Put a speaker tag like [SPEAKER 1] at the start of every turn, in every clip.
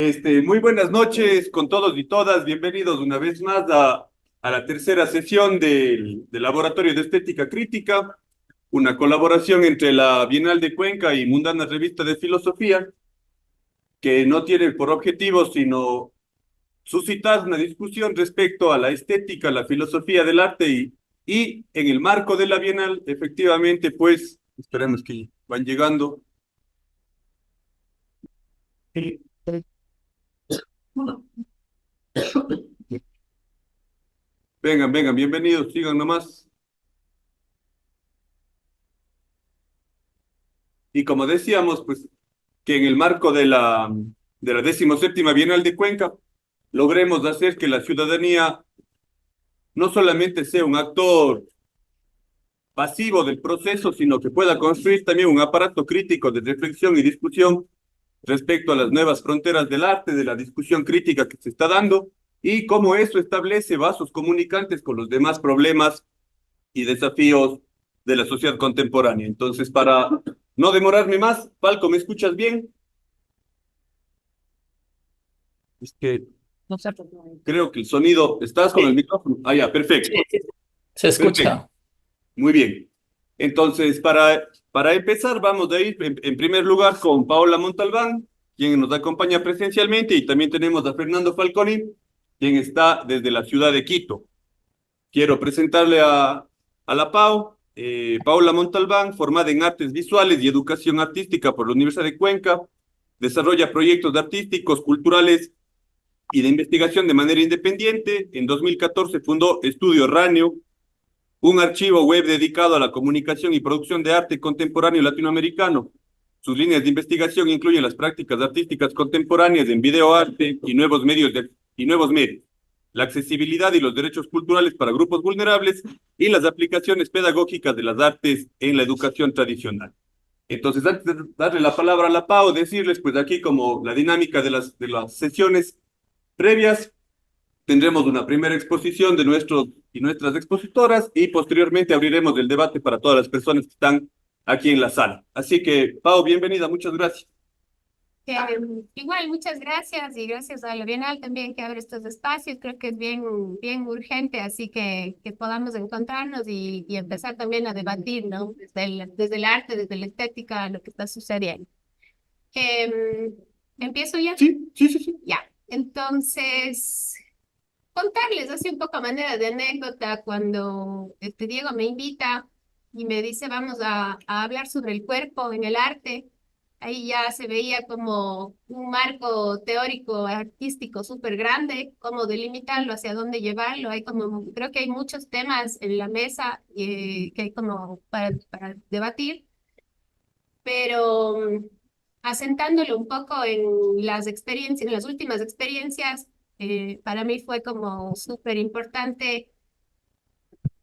[SPEAKER 1] Muy buenas noches con todos y todas. Bienvenidos una vez más a la tercera sesión del Laboratorio de Estética Crítica, una colaboración entre la Bienal de Cuenca y Mundana Revista de Filosofía, que no tiene por objetivo sino suscitar una discusión respecto a la estética, la filosofía del arte y en el marco de la Bienal, efectivamente, pues, esperemos que van llegando. Vengan, vengan, bienvenidos, sigan nomás. Y como decíamos, pues que en el marco de la 17ª Bienal de Cuenca logremos hacer que la ciudadanía no solamente sea un actor pasivo del proceso, sino que pueda construir también un aparato crítico de reflexión y discusión respecto a las nuevas fronteras del arte, de la discusión crítica que se está dando y cómo eso establece vasos comunicantes con los demás problemas y desafíos de la sociedad contemporánea. Entonces, para no demorarme más, Falco, ¿me escuchas bien? Es que
[SPEAKER 2] No sé.
[SPEAKER 1] creo que el sonido, ¿estás con el
[SPEAKER 2] Sí,
[SPEAKER 1] micrófono? Ah, ya, perfecto,
[SPEAKER 2] sí, sí. Se
[SPEAKER 1] perfecto,
[SPEAKER 2] escucha.
[SPEAKER 1] muy bien. Entonces, para empezar, vamos a ir en primer lugar con Paola Montalbán, quien nos acompaña presencialmente, y también tenemos a Fernando Falconi, quien está desde la ciudad de Quito. Quiero presentarle a la Pau, Paola Montalbán, formada en artes visuales y educación artística por la Universidad de Cuenca, desarrolla proyectos artísticos, culturales y de investigación de manera independiente. En 2014 fundó Estudio Ráneo, un archivo web dedicado a la comunicación y producción de arte contemporáneo latinoamericano. Sus líneas de investigación incluyen las prácticas artísticas contemporáneas en videoarte y nuevos medios, la accesibilidad y los derechos culturales para grupos vulnerables y las aplicaciones pedagógicas de las artes en la educación tradicional. Entonces, antes de darle la palabra a la Pau, decirles, pues aquí como la dinámica de las sesiones previas, tendremos una primera exposición de nuestros y nuestras expositoras y posteriormente abriremos el debate para todas las personas que están aquí en la sala. Así que, Pau, bienvenida, muchas gracias.
[SPEAKER 3] Igual, muchas gracias y gracias a la Bienal también que abre estos espacios. Creo que es bien urgente, así que podamos encontrarnos y empezar también a debatir, ¿no? Desde el arte, desde la estética, lo que está sucediendo. Em, ¿Empiezo ya?
[SPEAKER 1] Sí, sí, sí, sí.
[SPEAKER 3] Ya. Entonces, contarles así un poco a manera de anécdota cuando Diego me invita y me dice vamos a hablar sobre el cuerpo en el arte. Ahí ya se veía como un marco teórico, artístico súper grande, cómo delimitarlo, hacia dónde llevarlo. Creo que hay muchos temas en la mesa que hay como para debatir, pero asentándolo un poco en las experiencias, en las últimas experiencias, para mí fue como súper importante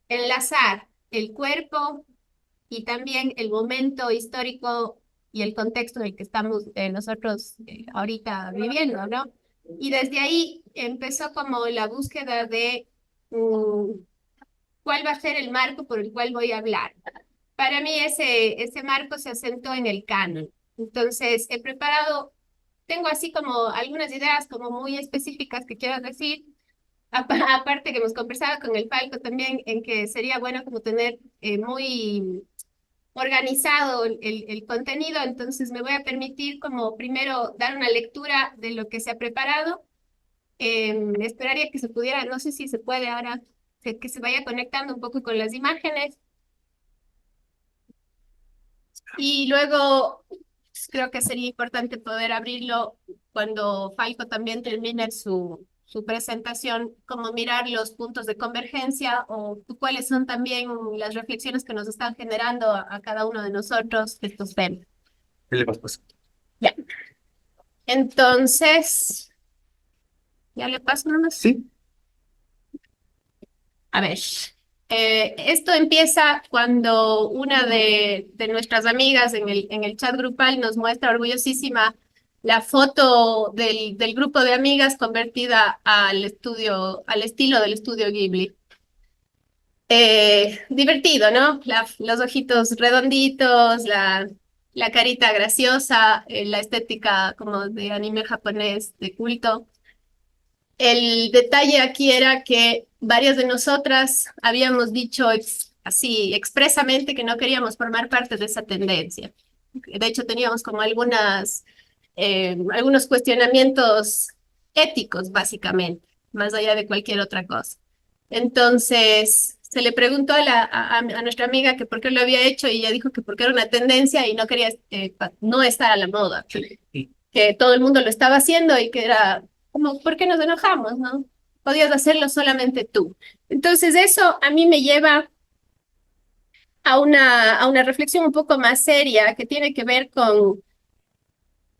[SPEAKER 3] enlazar el cuerpo y también el momento histórico y el contexto en el que estamos nosotros ahorita viviendo, ¿no? Y desde ahí empezó como la búsqueda de cuál va a ser el marco por el cual voy a hablar. Para mí ese marco se asentó en el canon. Entonces, tengo así como algunas ideas como muy específicas que quiero decir. Aparte que hemos conversado con el Falco también en que sería bueno como tener muy organizado el contenido, entonces me voy a permitir como primero dar una lectura de lo que se ha preparado. Esperaría que se pudiera, no sé si se puede ahora, que se vaya conectando un poco con las imágenes. Y luego creo que sería importante poder abrirlo cuando Falco también termine su presentación, como mirar los puntos de convergencia o cuáles son también las reflexiones que nos están generando a cada uno de nosotros estos temas.
[SPEAKER 1] ¿Qué le pasa? Pues?
[SPEAKER 3] Ya. Entonces, ya le paso nomás.
[SPEAKER 1] Sí.
[SPEAKER 3] A ver, esto empieza cuando una de nuestras amigas en el chat grupal nos muestra orgullosísima la foto del grupo de amigas convertida al estilo del estudio Ghibli. Divertido, ¿no? Los ojitos redonditos, la carita graciosa, la estética como de anime japonés de culto. El detalle aquí era que varias de nosotras habíamos dicho así expresamente que no queríamos formar parte de esa tendencia. De hecho, teníamos como algunos cuestionamientos éticos, básicamente, más allá de cualquier otra cosa. Entonces, se le preguntó a nuestra amiga que por qué lo había hecho y ella dijo que porque era una tendencia y no quería no estar a la moda, que todo el mundo lo estaba haciendo y que era como, ¿por qué nos enojamos, no? Podías hacerlo solamente tú. Entonces, eso a mí me lleva a una reflexión un poco más seria que tiene que ver con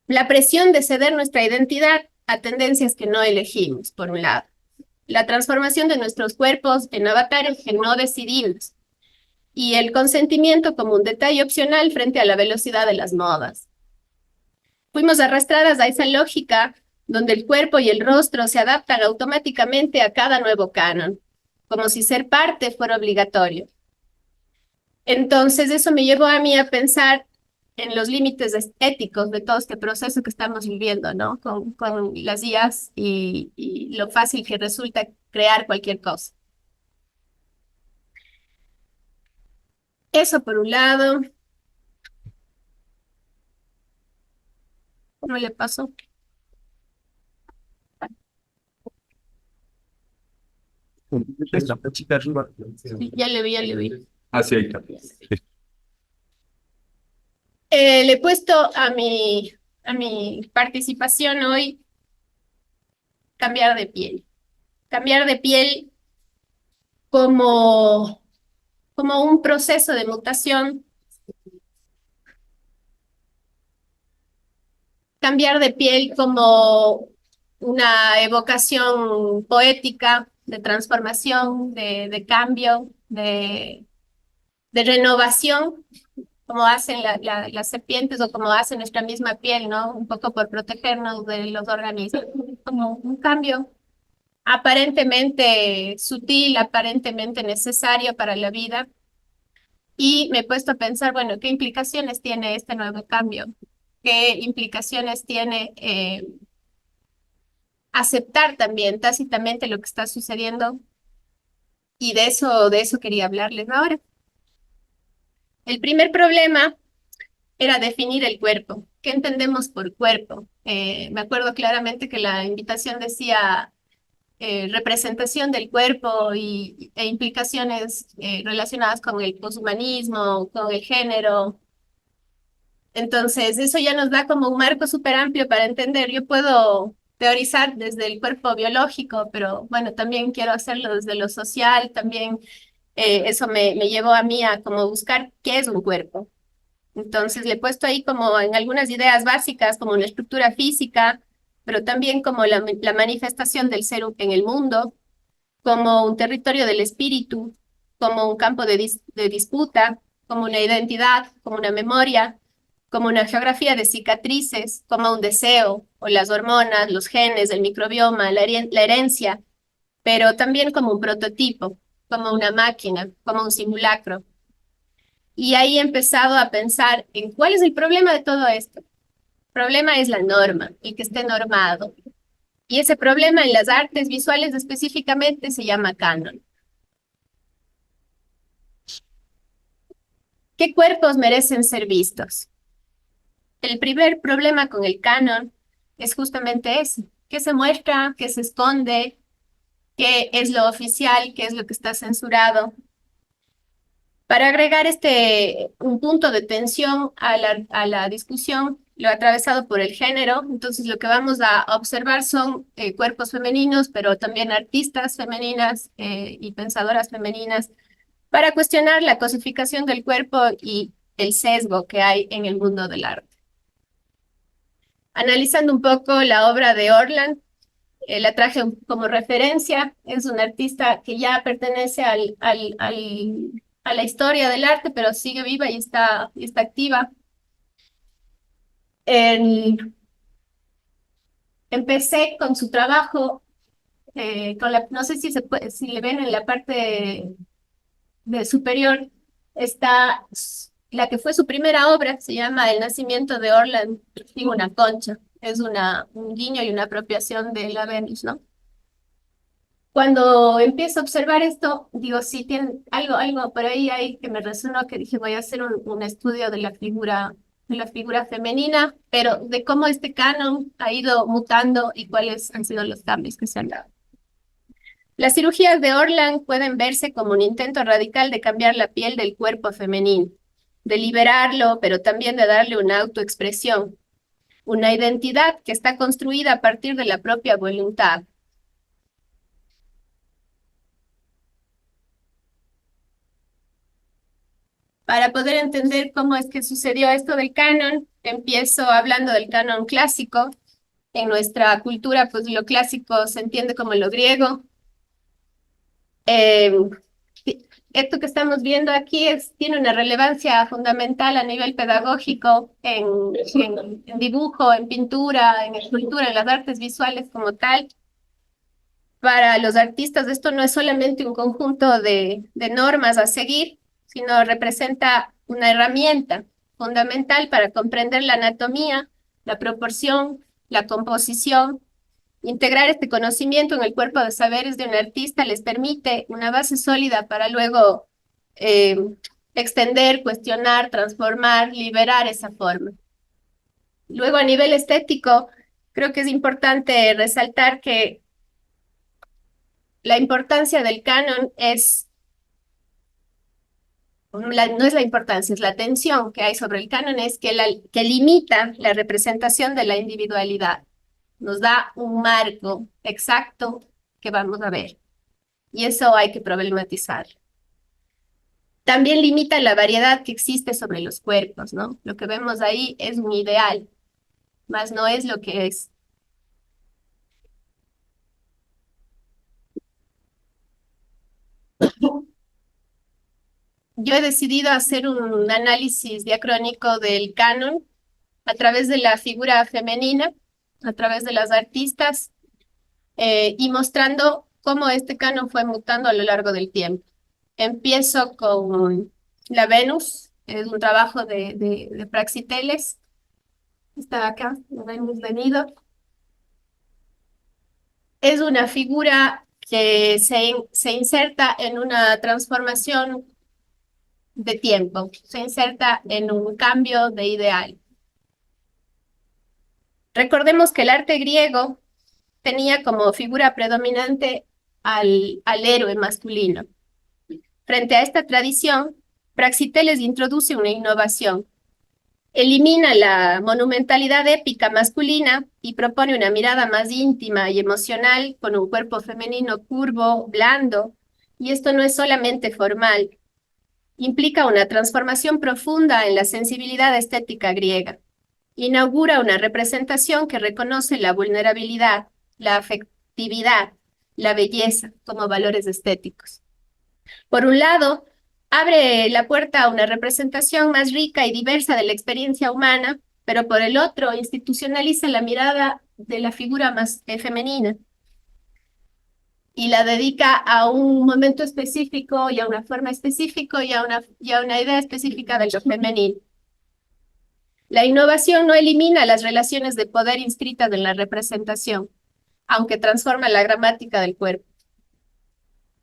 [SPEAKER 3] la presión de ceder nuestra identidad a tendencias que no elegimos, por un lado. La transformación de nuestros cuerpos en avatares que no decidimos. Y el consentimiento como un detalle opcional frente a la velocidad de las modas. Fuimos arrastradas a esa lógica donde el cuerpo y el rostro se adaptan automáticamente a cada nuevo canon, como si ser parte fuera obligatorio. Entonces, eso me llevó a mí a pensar en los límites éticos de todo este proceso que estamos viviendo, ¿no? Con las IAs y lo fácil que resulta crear cualquier cosa. Eso por un lado. ¿Cómo le pasó? Sí, ya le vi, ya le vi.
[SPEAKER 1] Así ahí está.
[SPEAKER 3] Le he puesto a mi participación hoy cambiar de piel. Cambiar de piel como, como un proceso de mutación, cambiar de piel como una evocación poética de transformación, de cambio, de renovación, como hacen las serpientes o como hace nuestra misma piel, ¿no? Un poco por protegernos de los organismos, como un cambio aparentemente sutil, aparentemente necesario para la vida. Y me he puesto a pensar, bueno, ¿qué implicaciones tiene este nuevo cambio? ¿Qué implicaciones tiene aceptar también tácitamente lo que está sucediendo? Y de eso quería hablarles ahora. El primer problema era definir el cuerpo. ¿Qué entendemos por cuerpo? Me acuerdo claramente que la invitación decía representación del cuerpo e implicaciones relacionadas con el poshumanismo, con el género. Entonces, eso ya nos da como un marco súper amplio para entender. Yo puedo teorizar desde el cuerpo biológico, pero bueno, también quiero hacerlo desde lo social, también eso me llevó a mí a como buscar qué es un cuerpo. Entonces, le he puesto ahí como en algunas ideas básicas, como una estructura física, pero también como la manifestación del ser en el mundo, como un territorio del espíritu, como un campo de disputa, como una identidad, como una memoria, como una geografía de cicatrices, como un deseo, o las hormonas, los genes, el microbioma, la herencia, pero también como un prototipo, como una máquina, como un simulacro. Y ahí he empezado a pensar en cuál es el problema de todo esto. El problema es la norma, el que esté normado. Y ese problema en las artes visuales específicamente se llama canon. ¿Qué cuerpos merecen ser vistos? El primer problema con el canon es justamente ese. ¿Qué se muestra? ¿Qué se esconde? ¿Qué es lo oficial? ¿Qué es lo que está censurado? Para agregar un punto de tensión a la discusión, lo he atravesado por el género, entonces lo que vamos a observar son cuerpos femeninos, pero también artistas femeninas y pensadoras femeninas, para cuestionar la cosificación del cuerpo y el sesgo que hay en el mundo del arte. Analizando un poco la obra de Orland, la traje como referencia, es una artista que ya pertenece a la historia del arte, pero sigue viva y está activa. Empecé con su trabajo, no sé si, si le ven en la parte de superior, está la que fue su primera obra, se llama El nacimiento de Orland y una concha. Es un guiño y una apropiación de la Venus, ¿no? Cuando empiezo a observar esto, digo, sí, tiene algo por ahí hay que me resonó, que dije, voy a hacer un estudio de la figura femenina, pero de cómo este canon ha ido mutando y cuáles han sido los cambios que se han dado. Las cirugías de Orland pueden verse como un intento radical de cambiar la piel del cuerpo femenino, de liberarlo, pero también de darle una autoexpresión, una identidad que está construida a partir de la propia voluntad. Para poder entender cómo es que sucedió esto del canon, empiezo hablando del canon clásico. En nuestra cultura, pues lo clásico se entiende como lo griego. Eh, Esto que estamos viendo aquí tiene una relevancia fundamental a nivel pedagógico en dibujo, en pintura, en escultura, en las artes visuales como tal. Para los artistas esto no es solamente un conjunto de normas a seguir, sino representa una herramienta fundamental para comprender la anatomía, la proporción, la composición. Integrar este conocimiento en el cuerpo de saberes de un artista les permite una base sólida para luego eh, extender, cuestionar, transformar, liberar esa forma. Luego, a nivel estético, creo que es importante resaltar que la importancia del canon no es la importancia, es la tensión que hay sobre el canon, es que limita la representación de la individualidad. Nos da un marco exacto que vamos a ver. Y eso hay que problematizar. También limita la variedad que existe sobre los cuerpos, ¿no? Lo que vemos ahí es un ideal, más no es lo que es. Yo he decidido hacer un análisis diacrónico del canon a través de la figura femenina, a través de las artistas, y mostrando cómo este canon fue mutando a lo largo del tiempo. Empiezo con la Venus, es un trabajo de Praxiteles. Está acá, la Venus de Nido. Es una figura que se inserta en una transformación de tiempo, se inserta en un cambio de ideal. Recordemos que el arte griego tenía como figura predominante al héroe masculino. Frente a esta tradición, Praxiteles introduce una innovación. Elimina la monumentalidad épica masculina y propone una mirada más íntima y emocional con un cuerpo femenino curvo, blando, y esto no es solamente formal, implica una transformación profunda en la sensibilidad estética griega. Inaugura una representación que reconoce la vulnerabilidad, la afectividad, la belleza como valores estéticos. Por un lado, abre la puerta a una representación más rica y diversa de la experiencia humana, pero por el otro, institucionaliza la mirada de la figura más femenina y la dedica a un momento específico y a una forma específica y a una idea específica de lo femenino. La innovación no elimina las relaciones de poder inscritas en la representación, aunque transforma la gramática del cuerpo.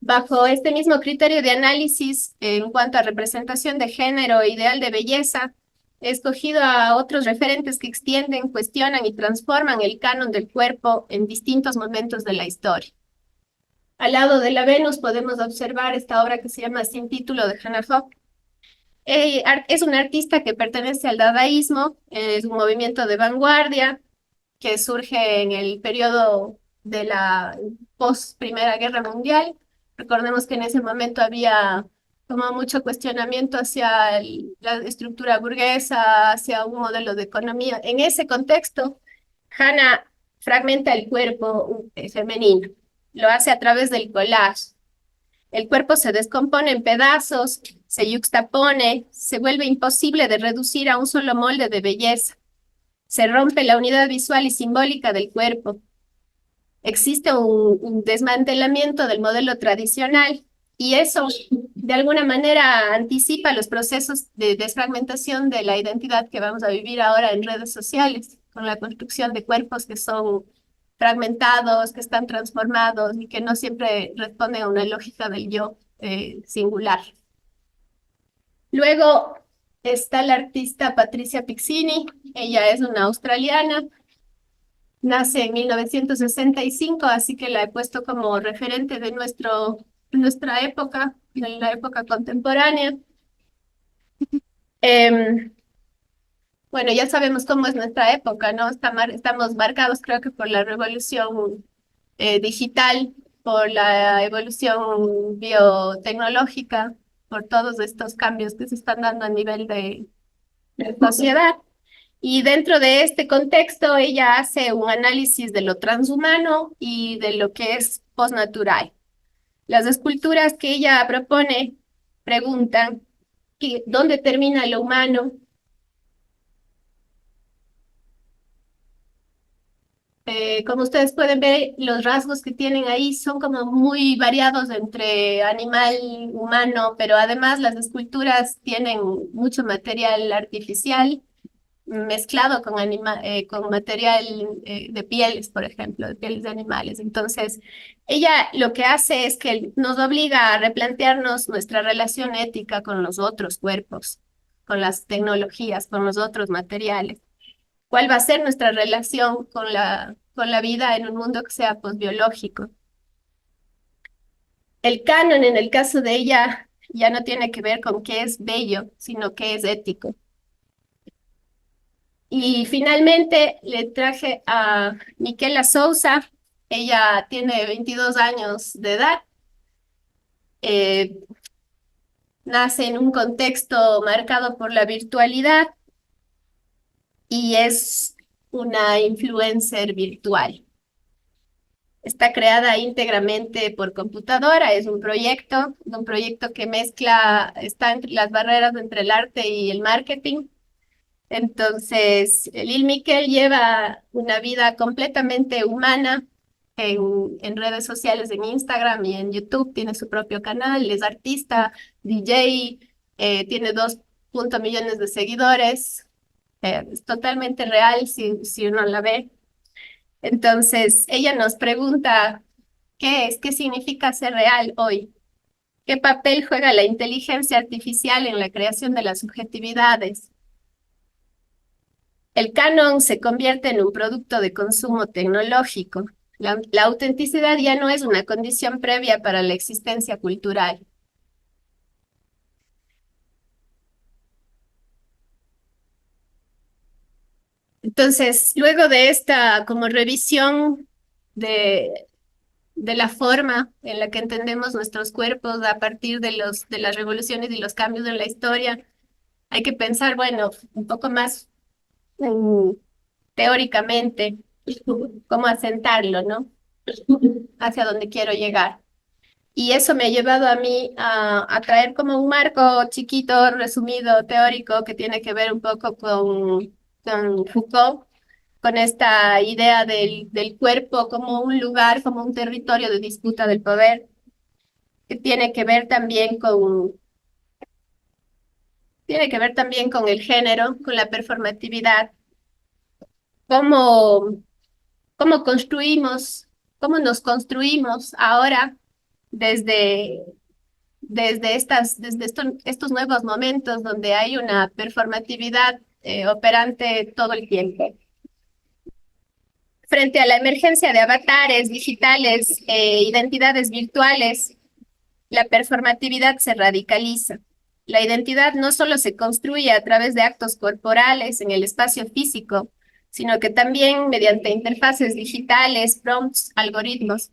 [SPEAKER 3] Bajo este mismo criterio de análisis en cuanto a representación de género e ideal de belleza, he escogido a otros referentes que extienden, cuestionan y transforman el canon del cuerpo en distintos momentos de la historia. Al lado de la Venus podemos observar esta obra que se llama Sin título de Hannah Höch. Es una artista que pertenece al dadaísmo, es un movimiento de vanguardia que surge en el periodo de la post-Primera Guerra Mundial. Recordemos que en ese momento había como mucho cuestionamiento hacia la estructura burguesa, hacia un modelo de economía. En ese contexto, Hannah fragmenta el cuerpo femenino, lo hace a través del collage. El cuerpo se descompone en pedazos, se yuxtapone, se vuelve imposible de reducir a un solo molde de belleza. Se rompe la unidad visual y simbólica del cuerpo. Existe un desmantelamiento del modelo tradicional y eso de alguna manera anticipa los procesos de desfragmentación de la identidad que vamos a vivir ahora en redes sociales, con la construcción de cuerpos que son fragmentados, que están transformados y que no siempre responden a una lógica del yo singular. Luego está la artista Patricia Piccini. Ella es una australiana, nace en 1965, así que la he puesto como referente de nuestra época, de la época contemporánea. Bueno, ya sabemos cómo es nuestra época, ¿no? Estamos marcados, creo que por la revolución digital, por la evolución biotecnológica, por todos estos cambios que se están dando a nivel de sociedad. Y dentro de este contexto, ella hace un análisis de lo transhumano y de lo que es postnatural. Las esculturas que ella propone preguntan ¿dónde termina lo humano? Como ustedes pueden ver, los rasgos que tienen ahí son como muy variados entre animal, humano, pero además las esculturas tienen mucho material artificial mezclado con material de pieles, por ejemplo, de pieles de animales. Entonces, ella lo que hace es que nos obliga a replantearnos nuestra relación ética con los otros cuerpos, con las tecnologías, con los otros materiales. ¿Cuál va a ser nuestra relación con la vida en un mundo que sea posbiológico? El canon, en el caso de ella, ya no tiene que ver con qué es bello, sino qué es ético. Y finalmente le traje a Miquela Sousa. Ella tiene 22 años de edad. Eh, Nace en un contexto marcado por la virtualidad y es una influencer virtual. Está creada íntegramente por computadora, es un proyecto que está entre las barreras entre el arte y el marketing. Entonces, Lil Miquel lleva una vida completamente humana en redes sociales, en Instagram y en YouTube. Tiene su propio canal, es artista, DJ, tiene 2 millones de seguidores. Es totalmente real si uno la ve. Entonces, ella nos pregunta, ¿qué es? ¿Qué significa ser real hoy? ¿Qué papel juega la inteligencia artificial en la creación de las subjetividades? El canon se convierte en un producto de consumo tecnológico. La autenticidad ya no es una condición previa para la existencia cultural. Entonces, luego de esta como revisión de, de la forma en la que entendemos nuestros cuerpos a partir de las revoluciones y los cambios en la historia, hay que pensar, bueno, un poco más mm, teóricamente, cómo asentarlo, ¿no? Hacia dónde quiero llegar. Y eso me ha llevado a mí a traer como un marco chiquito, resumido, teórico, que tiene que ver un poco con Foucault, con esta idea del cuerpo como un lugar, como un territorio de disputa del poder, que tiene que ver también con el género, con la performatividad, cómo, cómo construimos, cómo nos construimos ahora desde estos nuevos momentos donde hay una performatividad operante todo el tiempo. Frente a la emergencia de avatares digitales e identidades virtuales, la performatividad se radicaliza. La identidad no solo se construye a través de actos corporales en el espacio físico, sino que también mediante interfaces digitales, prompts, algoritmos.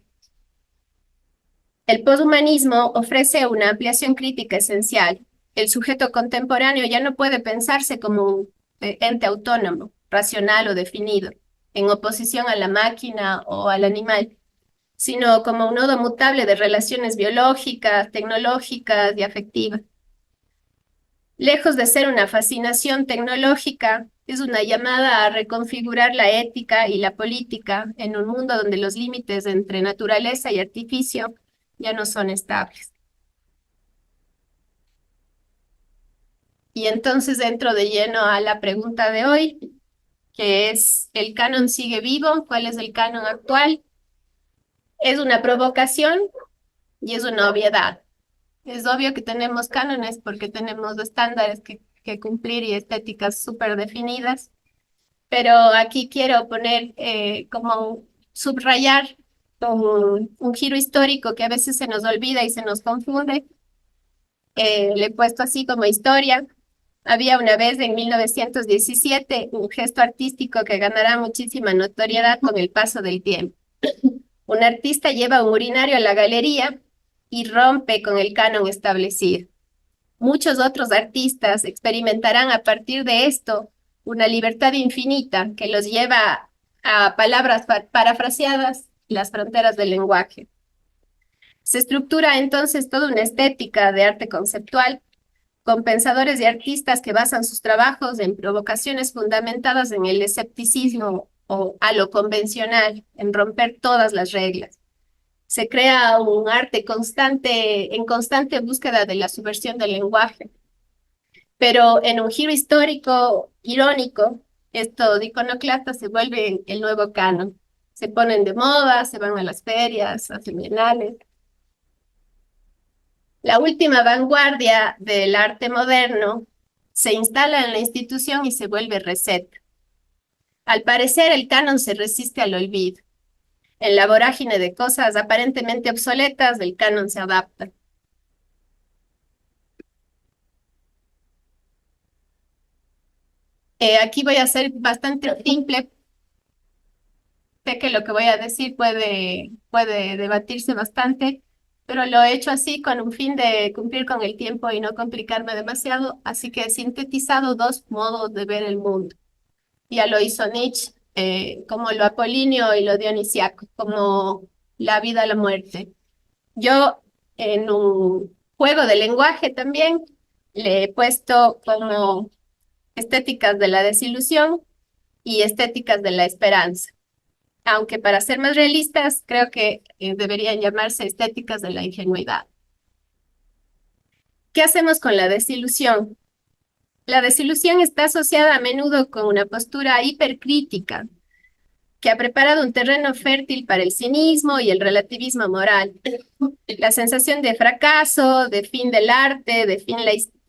[SPEAKER 3] El poshumanismo ofrece una ampliación crítica esencial. El sujeto contemporáneo ya no puede pensarse como un ente autónomo, racional o definido, en oposición a la máquina o al animal, sino como un nodo mutable de relaciones biológicas, tecnológicas y afectivas. Lejos de ser una fascinación tecnológica, es una llamada a reconfigurar la ética y la política en un mundo donde los límites entre naturaleza y artificio ya no son estables. Y entonces entro de lleno a la pregunta de hoy, que es, ¿el canon sigue vivo? ¿Cuál es el canon actual? Es una provocación y es una obviedad. Es obvio que tenemos cánones porque tenemos estándares que cumplir y estéticas súper definidas, pero aquí quiero poner como subrayar un giro histórico que a veces se nos olvida y se nos confunde. Le he puesto así como historia. Había una vez en 1917 un gesto artístico que ganará muchísima notoriedad con el paso del tiempo. Un artista lleva un urinario a la galería y rompe con el canon establecido. Muchos otros artistas experimentarán a partir de esto una libertad infinita que los lleva a palabras parafraseadas las fronteras del lenguaje. Se estructura entonces toda una estética de arte conceptual con pensadores y artistas que basan sus trabajos en provocaciones fundamentadas en el escepticismo o a lo convencional, en romper todas las reglas. Se crea un arte constante, en constante búsqueda de la subversión del lenguaje. Pero en un giro histórico irónico, estos iconoclastas se vuelven el nuevo canon. Se ponen de moda, se van a las ferias, hacen bienales. La última vanguardia del arte moderno se instala en la institución y se vuelve receta. Al parecer, el canon se resiste al olvido. En la vorágine de cosas aparentemente obsoletas, el canon se adapta. Aquí voy a ser bastante simple. Sé que lo que voy a decir puede debatirse bastante, pero lo he hecho así con un fin de cumplir con el tiempo y no complicarme demasiado, así que he sintetizado dos modos de ver el mundo. Ya lo hizo Nietzsche, como lo apolíneo y lo dionisiaco, como la vida, la muerte. Yo, en un juego de lenguaje también, le he puesto como estéticas de la desilusión y estéticas de la esperanza. Aunque para ser más realistas, creo que deberían llamarse estéticas de la ingenuidad. ¿Qué hacemos con la desilusión? La desilusión está asociada a menudo con una postura hipercrítica que ha preparado un terreno fértil para el cinismo y el relativismo moral. La sensación de fracaso, de fin del arte, de fin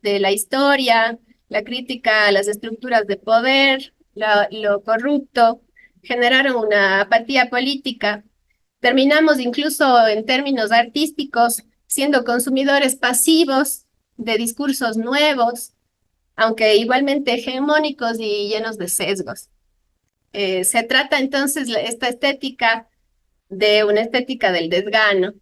[SPEAKER 3] de la historia, la crítica a las estructuras de poder, lo corrupto, generaron una apatía política. Terminamos incluso en términos artísticos siendo consumidores pasivos de discursos nuevos, aunque igualmente hegemónicos y llenos de sesgos. Se trata entonces esta estética de una estética del desgano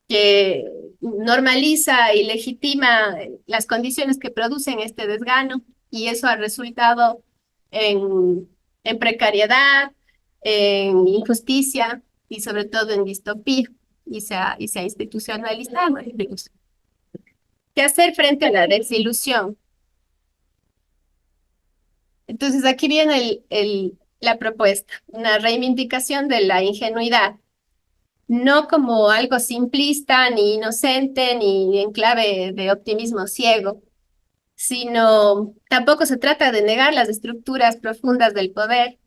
[SPEAKER 3] que normaliza y legitima las condiciones que producen este desgano y eso ha resultado en precariedad, en injusticia y sobre todo en distopía y se ha institucionalizado incluso. ¿Qué hacer frente a la desilusión? Entonces aquí viene la propuesta, una reivindicación de la ingenuidad, no como algo simplista, ni inocente, ni en clave de optimismo ciego, sino tampoco se trata de negar las estructuras profundas del poder,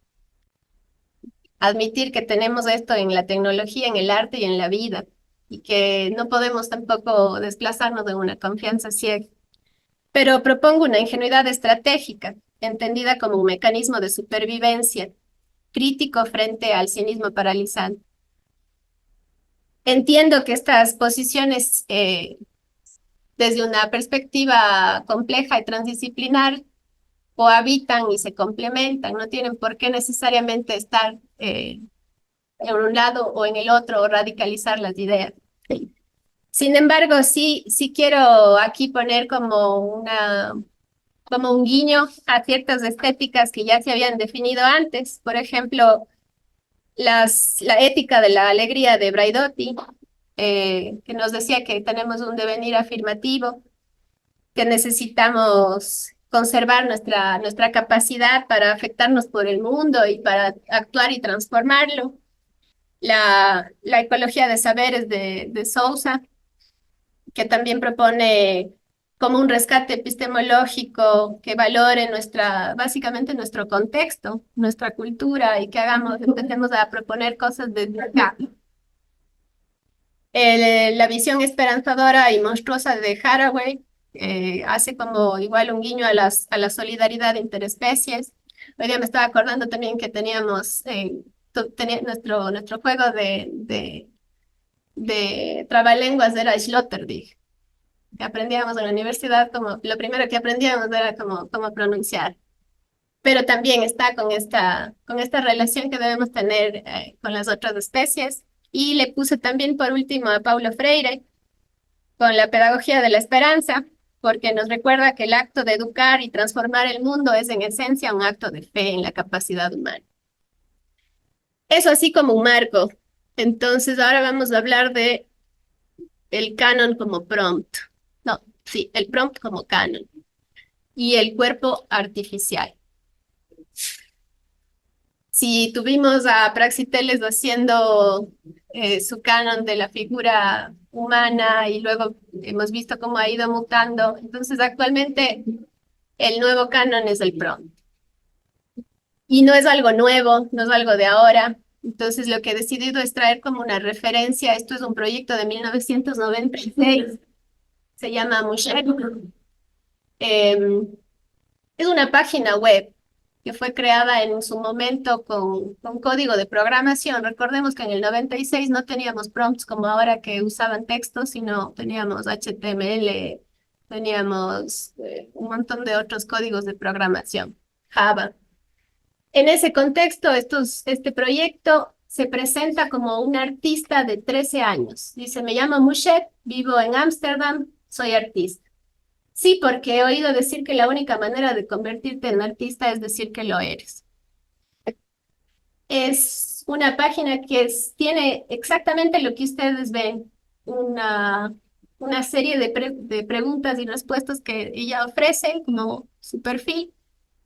[SPEAKER 3] admitir que tenemos esto en la tecnología, en el arte y en la vida, y que no podemos tampoco desplazarnos de una confianza ciega. Pero propongo una ingenuidad estratégica, entendida como un mecanismo de supervivencia, crítico frente al cinismo paralizante. Entiendo que estas posiciones, desde una perspectiva compleja y transdisciplinar, cohabitan y se complementan, no tienen por qué necesariamente estar en un lado o en el otro o radicalizar las ideas. Sin embargo, sí quiero aquí poner como un guiño a ciertas estéticas que ya se habían definido antes. Por ejemplo, la ética de la alegría de Braidotti, que nos decía que tenemos un devenir afirmativo, que necesitamos conservar nuestra capacidad para afectarnos por el mundo y para actuar y transformarlo. La ecología de saberes de Sousa, que también propone como un rescate epistemológico que valore básicamente nuestro contexto, nuestra cultura y que empecemos a proponer cosas desde acá. La visión esperanzadora y monstruosa de Haraway hace como igual un guiño a a la solidaridad interespecies. Hoy día me estaba acordando también que teníamos nuestro juego de trabalenguas era Sloterdijk, que aprendíamos en la universidad, como lo primero que aprendíamos era cómo pronunciar. Pero también está con esta relación que debemos tener con las otras especies. Y le puse también por último a Paulo Freire con la pedagogía de la esperanza, porque nos recuerda que el acto de educar y transformar el mundo es en esencia un acto de fe en la capacidad humana. Eso así como un marco. Entonces ahora vamos a hablar de el canon como prompt. No, sí, el prompt como canon y el cuerpo artificial. Si tuvimos a Praxiteles haciendo su canon de la figura humana y luego hemos visto cómo ha ido mutando, entonces actualmente el nuevo canon es el prompt. Y no es algo nuevo, no es algo de ahora. Entonces lo que he decidido es traer como una referencia, esto es un proyecto de 1996, se llama Mushet. Es una página web que fue creada en su momento con código de programación. Recordemos que en el 96 no teníamos prompts como ahora que usaban textos, sino teníamos HTML, teníamos un montón de otros códigos de programación, Java. En ese contexto, este proyecto se presenta como un artista de 13 años. Dice, me llamo Mushet, vivo en Ámsterdam, soy artista. Sí, porque he oído decir que la única manera de convertirte en artista es decir que lo eres. Es una página que tiene exactamente lo que ustedes ven, una serie de preguntas y respuestas que ella ofrece como su perfil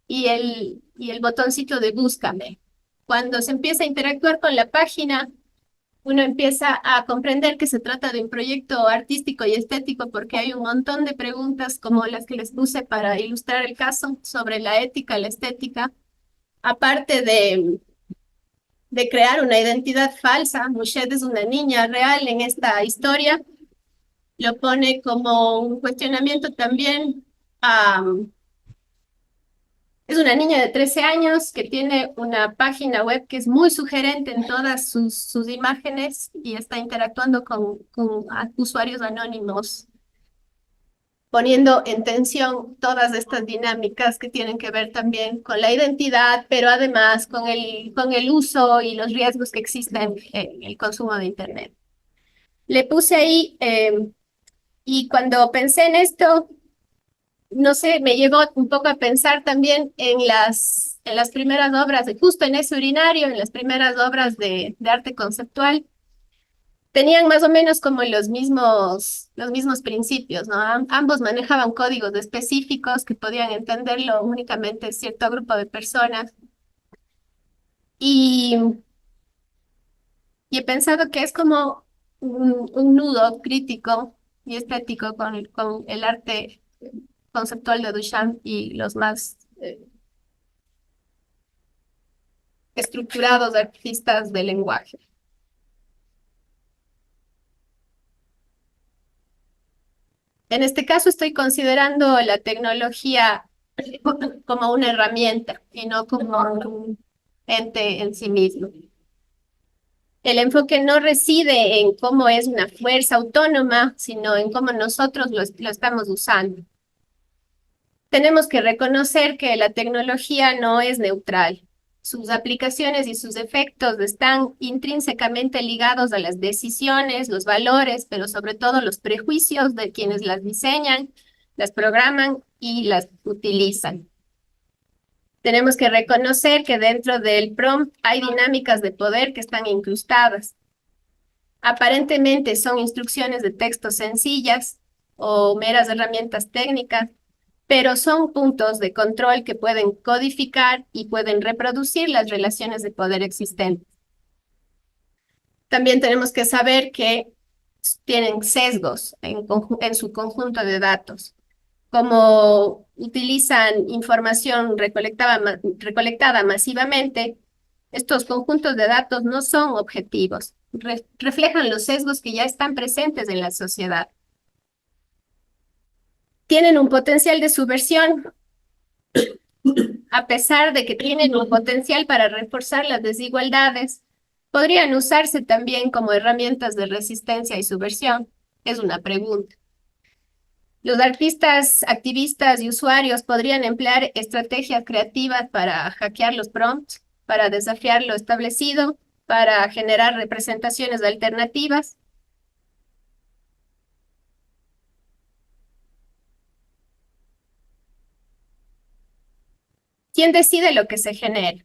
[SPEAKER 3] y el botoncito de búscame. Cuando se empieza a interactuar con la página, uno empieza a comprender que se trata de un proyecto artístico y estético porque hay un montón de preguntas como las que les puse para ilustrar el caso sobre la ética, la estética, aparte de crear una identidad falsa. Mushet es una niña real en esta historia, lo pone como un cuestionamiento también a... Es una niña de 13 años que tiene una página web que es muy sugerente en todas sus imágenes y está interactuando con usuarios anónimos, poniendo en tensión todas estas dinámicas que tienen que ver también con la identidad, pero además con el uso y los riesgos que existen en el consumo de Internet. Le puse ahí y cuando pensé en esto, no sé, me llevó un poco a pensar también en en las primeras obras, justo en ese urinario, en las primeras obras de arte conceptual, tenían más o menos como los mismos principios, ¿no? Ambos manejaban códigos específicos que podían entenderlo únicamente cierto grupo de personas. Y, y he pensado que es como un nudo crítico y estético con el arte conceptual de Duchamp y los más estructurados artistas del lenguaje. En este caso estoy considerando la tecnología como una herramienta y no como un ente en sí mismo. El enfoque no reside en cómo es una fuerza autónoma, sino en cómo nosotros lo estamos usando. Tenemos que reconocer que la tecnología no es neutral. Sus aplicaciones y sus efectos están intrínsecamente ligados a las decisiones, los valores, pero sobre todo los prejuicios de quienes las diseñan, las programan y las utilizan. Tenemos que reconocer que dentro del prompt hay dinámicas de poder que están incrustadas. Aparentemente son instrucciones de texto sencillas o meras herramientas técnicas, pero son puntos de control que pueden codificar y pueden reproducir las relaciones de poder existentes. También tenemos que saber que tienen sesgos en su conjunto de datos. como utilizan información recolectada masivamente, estos conjuntos de datos no son objetivos, reflejan los sesgos que ya están presentes en la sociedad. Tienen un potencial de subversión, a pesar de que tienen un potencial para reforzar las desigualdades, podrían usarse también como herramientas de resistencia y subversión. Es una pregunta. Los artistas, activistas y usuarios podrían emplear estrategias creativas para hackear los prompts, para desafiar lo establecido, para generar representaciones alternativas. ¿Quién decide lo que se genera?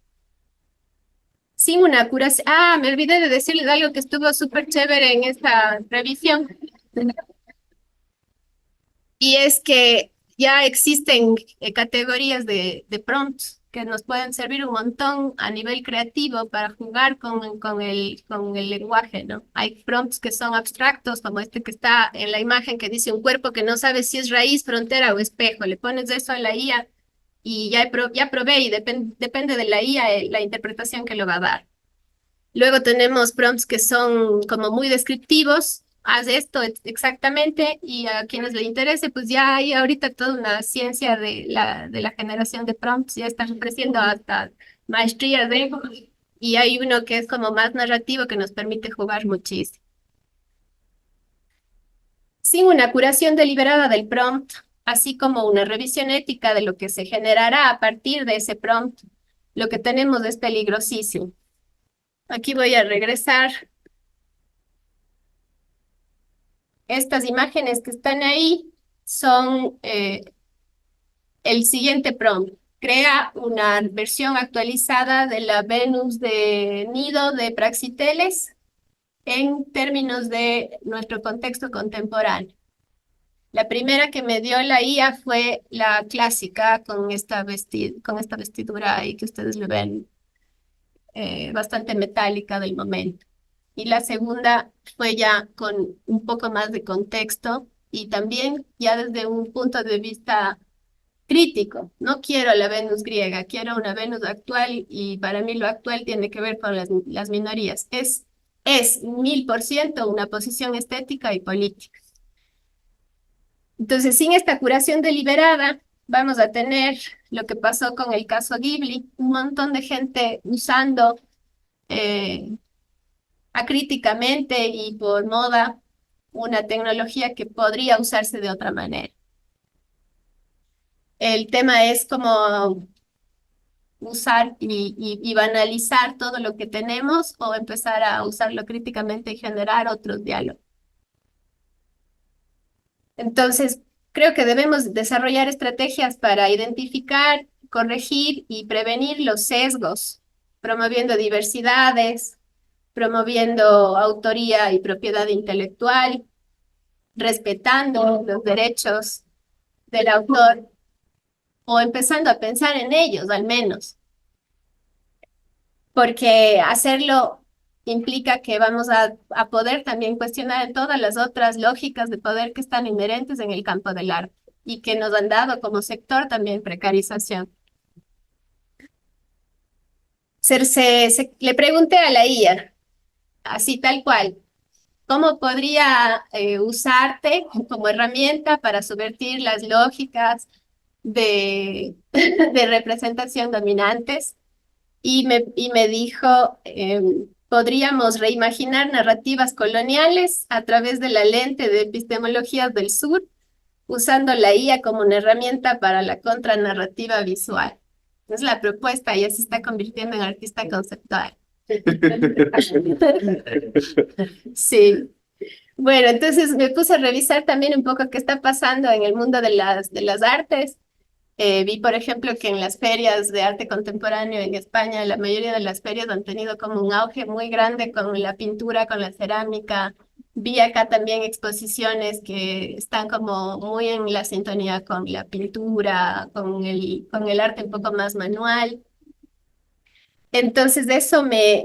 [SPEAKER 3] Sin una curación. Ah, me olvidé de decirles algo que estuvo súper chévere en esta revisión. Y es que ya existen categorías de prompts que nos pueden servir un montón a nivel creativo para jugar con el lenguaje, ¿no? Hay prompts que son abstractos, como este que está en la imagen que dice un cuerpo que no sabe si es raíz, frontera o espejo. Le pones eso a la IA y ya probé y depende de la IA la interpretación que lo va a dar. Luego tenemos prompts que son como muy descriptivos, haz esto exactamente y a quienes le interese, pues ya hay ahorita toda una ciencia de la generación de prompts, ya están creciendo hasta maestrías y hay uno que es como más narrativo que nos permite jugar muchísimo. Sin una curación deliberada del prompt, así como una revisión ética de lo que se generará a partir de ese prompt, lo que tenemos es peligrosísimo. Aquí voy a regresar. Estas imágenes que están ahí son el siguiente prompt. Crea una versión actualizada de la Venus de nido de Praxiteles en términos de nuestro contexto contemporáneo. La primera que me dio la IA fue la clásica con esta vestidura ahí que ustedes le ven bastante metálica del momento. Y la segunda fue ya con un poco más de contexto y también ya desde un punto de vista crítico. No quiero la Venus griega, quiero una Venus actual y para mí lo actual tiene que ver con las minorías. Es 1000% una posición estética y política. Entonces, sin esta curación deliberada, vamos a tener lo que pasó con el caso Ghibli, un montón de gente usando acríticamente y por moda una tecnología que podría usarse de otra manera. El tema es cómo usar y banalizar todo lo que tenemos o empezar a usarlo críticamente y generar otros diálogos. Entonces, creo que debemos desarrollar estrategias para identificar, corregir y prevenir los sesgos, promoviendo diversidades, promoviendo autoría y propiedad intelectual, respetando los derechos del autor o empezando a pensar en ellos al menos, porque hacerlo implica que vamos a poder también cuestionar todas las otras lógicas de poder que están inherentes en el campo del arte y que nos han dado como sector también precarización. Le pregunté a la IA, así tal cual, ¿cómo podría usarte como herramienta para subvertir las lógicas de, de representación dominantes? Y me dijo, podríamos reimaginar narrativas coloniales a través de la lente de epistemologías del sur, usando la IA como una herramienta para la contranarrativa visual. Es la propuesta, ya se está convirtiendo en artista conceptual. Sí. Bueno, entonces me puse a revisar también un poco qué está pasando en el mundo de las artes. Vi, por ejemplo, que en las ferias de arte contemporáneo en España, la mayoría de las ferias han tenido como un auge muy grande con la pintura, con la cerámica. Vi acá también exposiciones que están como muy en la sintonía con la pintura, con el arte un poco más manual. Entonces eso me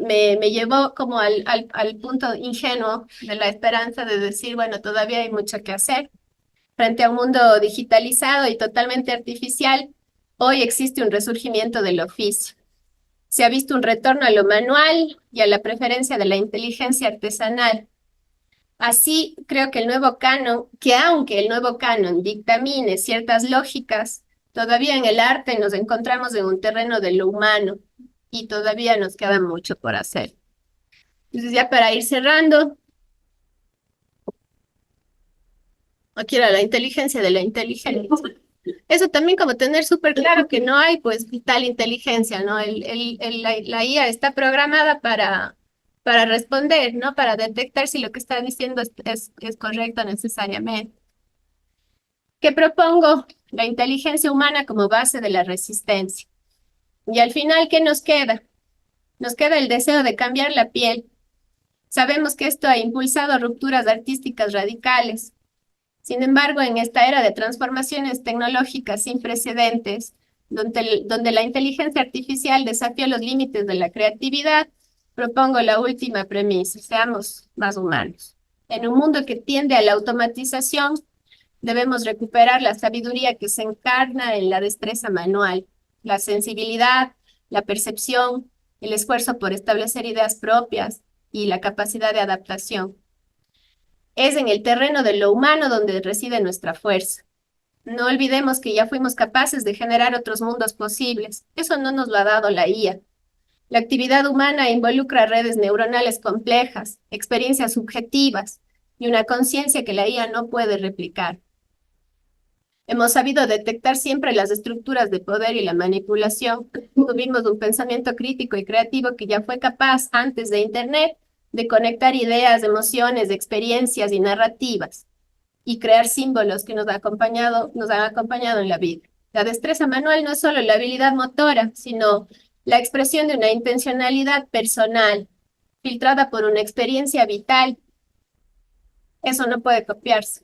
[SPEAKER 3] llevó como al punto ingenuo de la esperanza de decir, bueno, todavía hay mucho que hacer. Frente a un mundo digitalizado y totalmente artificial, hoy existe un resurgimiento del oficio. Se ha visto un retorno a lo manual y a la preferencia de la inteligencia artesanal. Así, creo que aunque el nuevo canon dictamine ciertas lógicas, todavía en el arte nos encontramos en un terreno de lo humano y todavía nos queda mucho por hacer. Entonces, ya para ir cerrando, aquí era la inteligencia de la inteligencia. Eso también como tener súper claro que no hay pues tal inteligencia, ¿no? La IA está programada para responder, ¿no? Para detectar si lo que está diciendo es correcto necesariamente. ¿Qué propongo? La inteligencia humana como base de la resistencia. Y al final, ¿qué nos queda? Nos queda el deseo de cambiar la piel. Sabemos que esto ha impulsado rupturas artísticas radicales. Sin embargo, en esta era de transformaciones tecnológicas sin precedentes, donde la inteligencia artificial desafía los límites de la creatividad, propongo la última premisa: seamos más humanos. En un mundo que tiende a la automatización, debemos recuperar la sabiduría que se encarna en la destreza manual, la sensibilidad, la percepción, el esfuerzo por establecer ideas propias y la capacidad de adaptación. Es en el terreno de lo humano donde reside nuestra fuerza. No olvidemos que ya fuimos capaces de generar otros mundos posibles. Eso no nos lo ha dado la IA. La actividad humana involucra redes neuronales complejas, experiencias subjetivas y una conciencia que la IA no puede replicar. Hemos sabido detectar siempre las estructuras de poder y la manipulación. Tuvimos un pensamiento crítico y creativo que ya fue capaz, antes de Internet, de conectar ideas, emociones, experiencias y narrativas y crear símbolos que nos han acompañado en la vida. La destreza manual no es solo la habilidad motora, sino la expresión de una intencionalidad personal, filtrada por una experiencia vital. Eso no puede copiarse.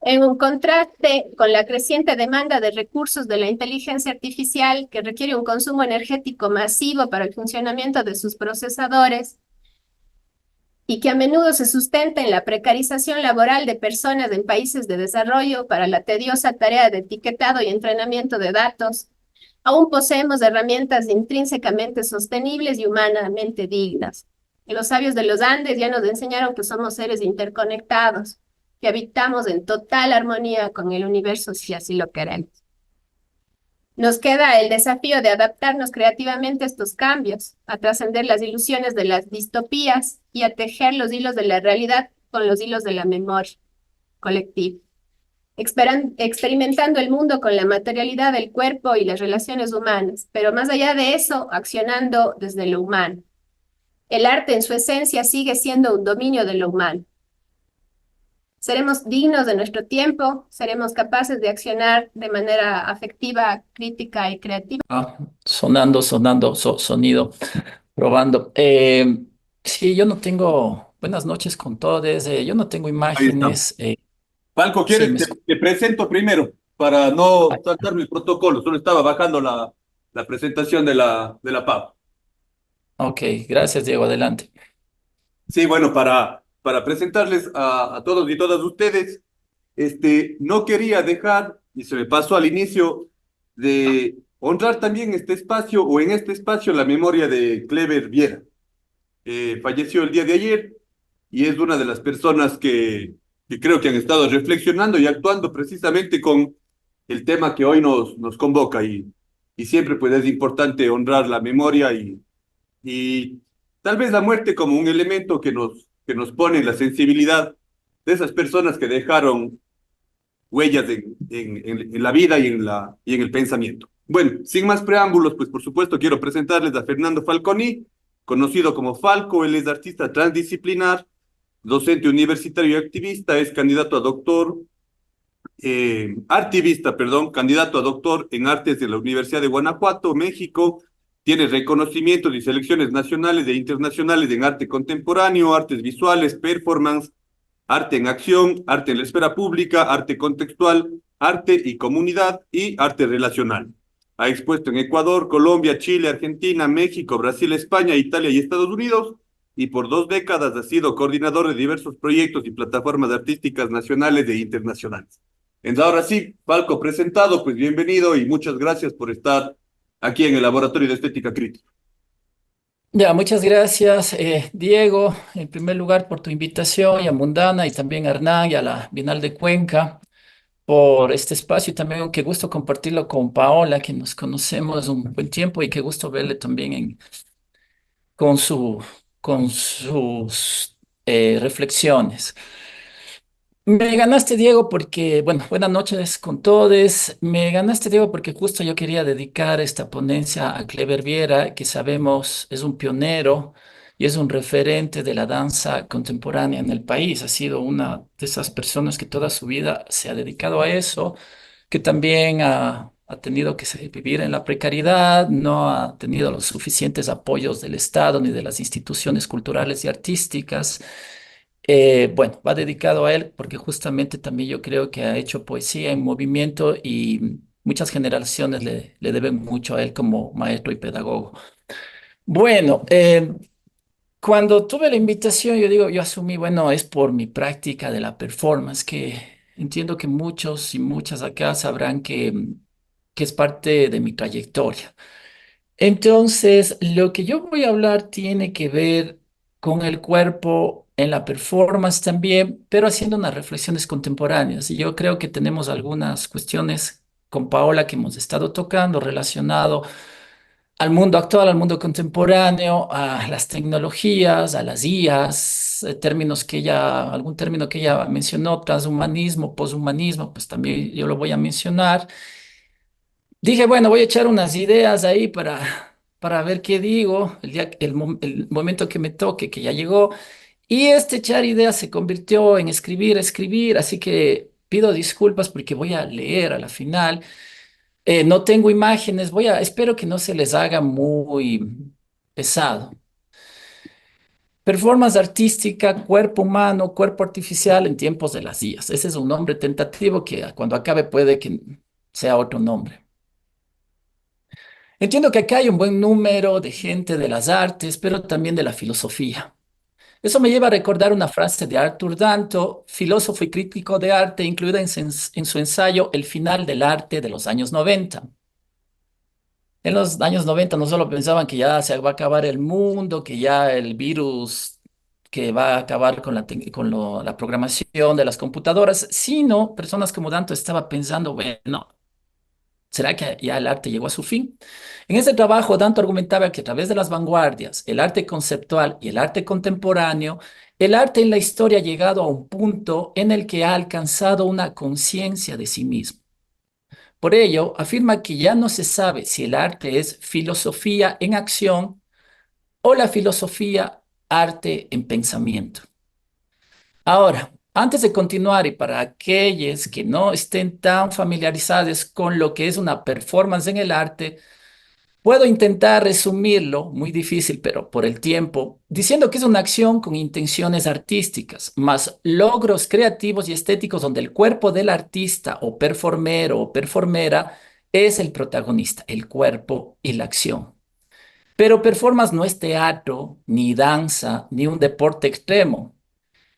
[SPEAKER 3] En un contraste con la creciente demanda de recursos de la inteligencia artificial, que requiere un consumo energético masivo para el funcionamiento de sus procesadores y que a menudo se sustenta en la precarización laboral de personas en países de desarrollo para la tediosa tarea de etiquetado y entrenamiento de datos, aún poseemos herramientas intrínsecamente sostenibles y humanamente dignas. Y los sabios de los Andes ya nos enseñaron que somos seres interconectados, que habitamos en total armonía con el universo si así lo queremos. Nos queda el desafío de adaptarnos creativamente a estos cambios, a trascender las ilusiones de las distopías y a tejer los hilos de la realidad con los hilos de la memoria colectiva, experimentando el mundo con la materialidad del cuerpo y las relaciones humanas, pero más allá de eso, accionando desde lo humano. El arte en su esencia sigue siendo un dominio de lo humano. Seremos dignos de nuestro tiempo, seremos capaces de accionar de manera afectiva, crítica y creativa.
[SPEAKER 2] Sonido, probando. Sí, yo no tengo, buenas noches con todos, yo no tengo
[SPEAKER 1] Ahí está.
[SPEAKER 2] imágenes.
[SPEAKER 1] Falco,
[SPEAKER 2] Sí,
[SPEAKER 1] ¿quieres? Te presento primero para no saltarme el protocolo. Solo estaba bajando la presentación de la PAP.
[SPEAKER 2] ok, gracias, Diego, adelante.
[SPEAKER 1] Sí, bueno, para presentarles a todos y todas ustedes, no quería dejar, y se me pasó al inicio, de honrar también este espacio, o en este espacio, la memoria de Clever Viera. Falleció el día de ayer y es una de las personas que creo que han estado reflexionando y actuando precisamente con el tema que hoy nos convoca, y siempre pues es importante honrar la memoria y tal vez la muerte como un elemento que nos pone en la sensibilidad de esas personas que dejaron huellas en la vida y en el pensamiento. Bueno, sin más preámbulos, pues por supuesto quiero presentarles a Fernando Falconi, conocido como Falco. Él es artista transdisciplinar, docente universitario y activista, es candidato a doctor, artivista, perdón, candidato a doctor en artes de la Universidad de Guanajuato, México. Tiene reconocimientos y selecciones nacionales e internacionales en arte contemporáneo, artes visuales, performance, arte en acción, arte en la esfera pública, arte contextual, arte y comunidad y arte relacional. Ha expuesto en Ecuador, Colombia, Chile, Argentina, México, Brasil, España, Italia y Estados Unidos. y por 2 décadas ha sido coordinador de diversos proyectos y plataformas artísticas nacionales e internacionales. Entonces, ahora sí, Falco presentado, pues bienvenido y muchas gracias por estar aquí en el Laboratorio de Estética Crítica.
[SPEAKER 2] Ya, muchas gracias, Diego, en primer lugar por tu invitación, y a Mundana y también a Hernán y a la Bienal de Cuenca por este espacio y también qué gusto compartirlo con Paola, que nos conocemos un buen tiempo y qué gusto verle también con con sus reflexiones. Me ganaste, Diego, porque, bueno, buenas noches con todos. Me ganaste, Diego, porque justo yo quería dedicar esta ponencia a Clever Viera, que sabemos es un pionero y es un referente de la danza contemporánea en el país. Ha sido una de esas personas que toda su vida se ha dedicado a eso, que también ha tenido que vivir en la precariedad, no ha tenido los suficientes apoyos del Estado ni de las instituciones culturales y artísticas. Bueno, va dedicado a él porque justamente también yo creo que ha hecho poesía en movimiento y muchas generaciones le deben mucho a él como maestro y pedagogo. Bueno, cuando tuve la invitación, yo digo, yo asumí, bueno, es por mi práctica de la performance, que entiendo que muchos y muchas acá sabrán que es parte de mi trayectoria. Entonces, lo que yo voy a hablar tiene que ver con el cuerpo en la performance también, pero haciendo unas reflexiones contemporáneas. Y yo creo que tenemos algunas cuestiones con Paola que hemos estado tocando relacionado al mundo actual, al mundo contemporáneo, a las tecnologías, a las IAs, términos que algún término que ella mencionó, transhumanismo, poshumanismo, pues también yo lo voy a mencionar. Dije, bueno, voy a echar unas ideas ahí para ver qué digo el momento que me toque, que ya llegó. Y este echar ideas se convirtió en escribir, así que pido disculpas porque voy a leer a la final. No tengo imágenes, espero que no se les haga muy pesado. Performance artística, cuerpo humano, cuerpo artificial en tiempos de las IAs. Ese es un nombre tentativo que cuando acabe puede que sea otro nombre. Entiendo que acá hay un buen número de gente de las artes, pero también de la filosofía. Eso me lleva a recordar una frase de Arthur Danto, filósofo y crítico de arte, incluida en su ensayo El final del arte de los años 90. En los años 90 no solo pensaban que ya se va a acabar el mundo, que ya el virus que va a acabar con la programación de las computadoras, sino personas como Danto estaba pensando, bueno, ¿será que ya el arte llegó a su fin? En ese trabajo, Danto argumentaba que a través de las vanguardias, el arte conceptual y el arte contemporáneo, el arte en la historia ha llegado a un punto en el que ha alcanzado una conciencia de sí mismo. Por ello, afirma que ya no se sabe si el arte es filosofía en acción o la filosofía arte en pensamiento. Ahora, antes de continuar y para aquellos que no estén tan familiarizados con lo que es una performance en el arte, puedo intentar resumirlo, muy difícil, pero por el tiempo, diciendo que es una acción con intenciones artísticas, más logros creativos y estéticos donde el cuerpo del artista o performero o performera es el protagonista, el cuerpo y la acción. Pero performance no es teatro, ni danza, ni un deporte extremo,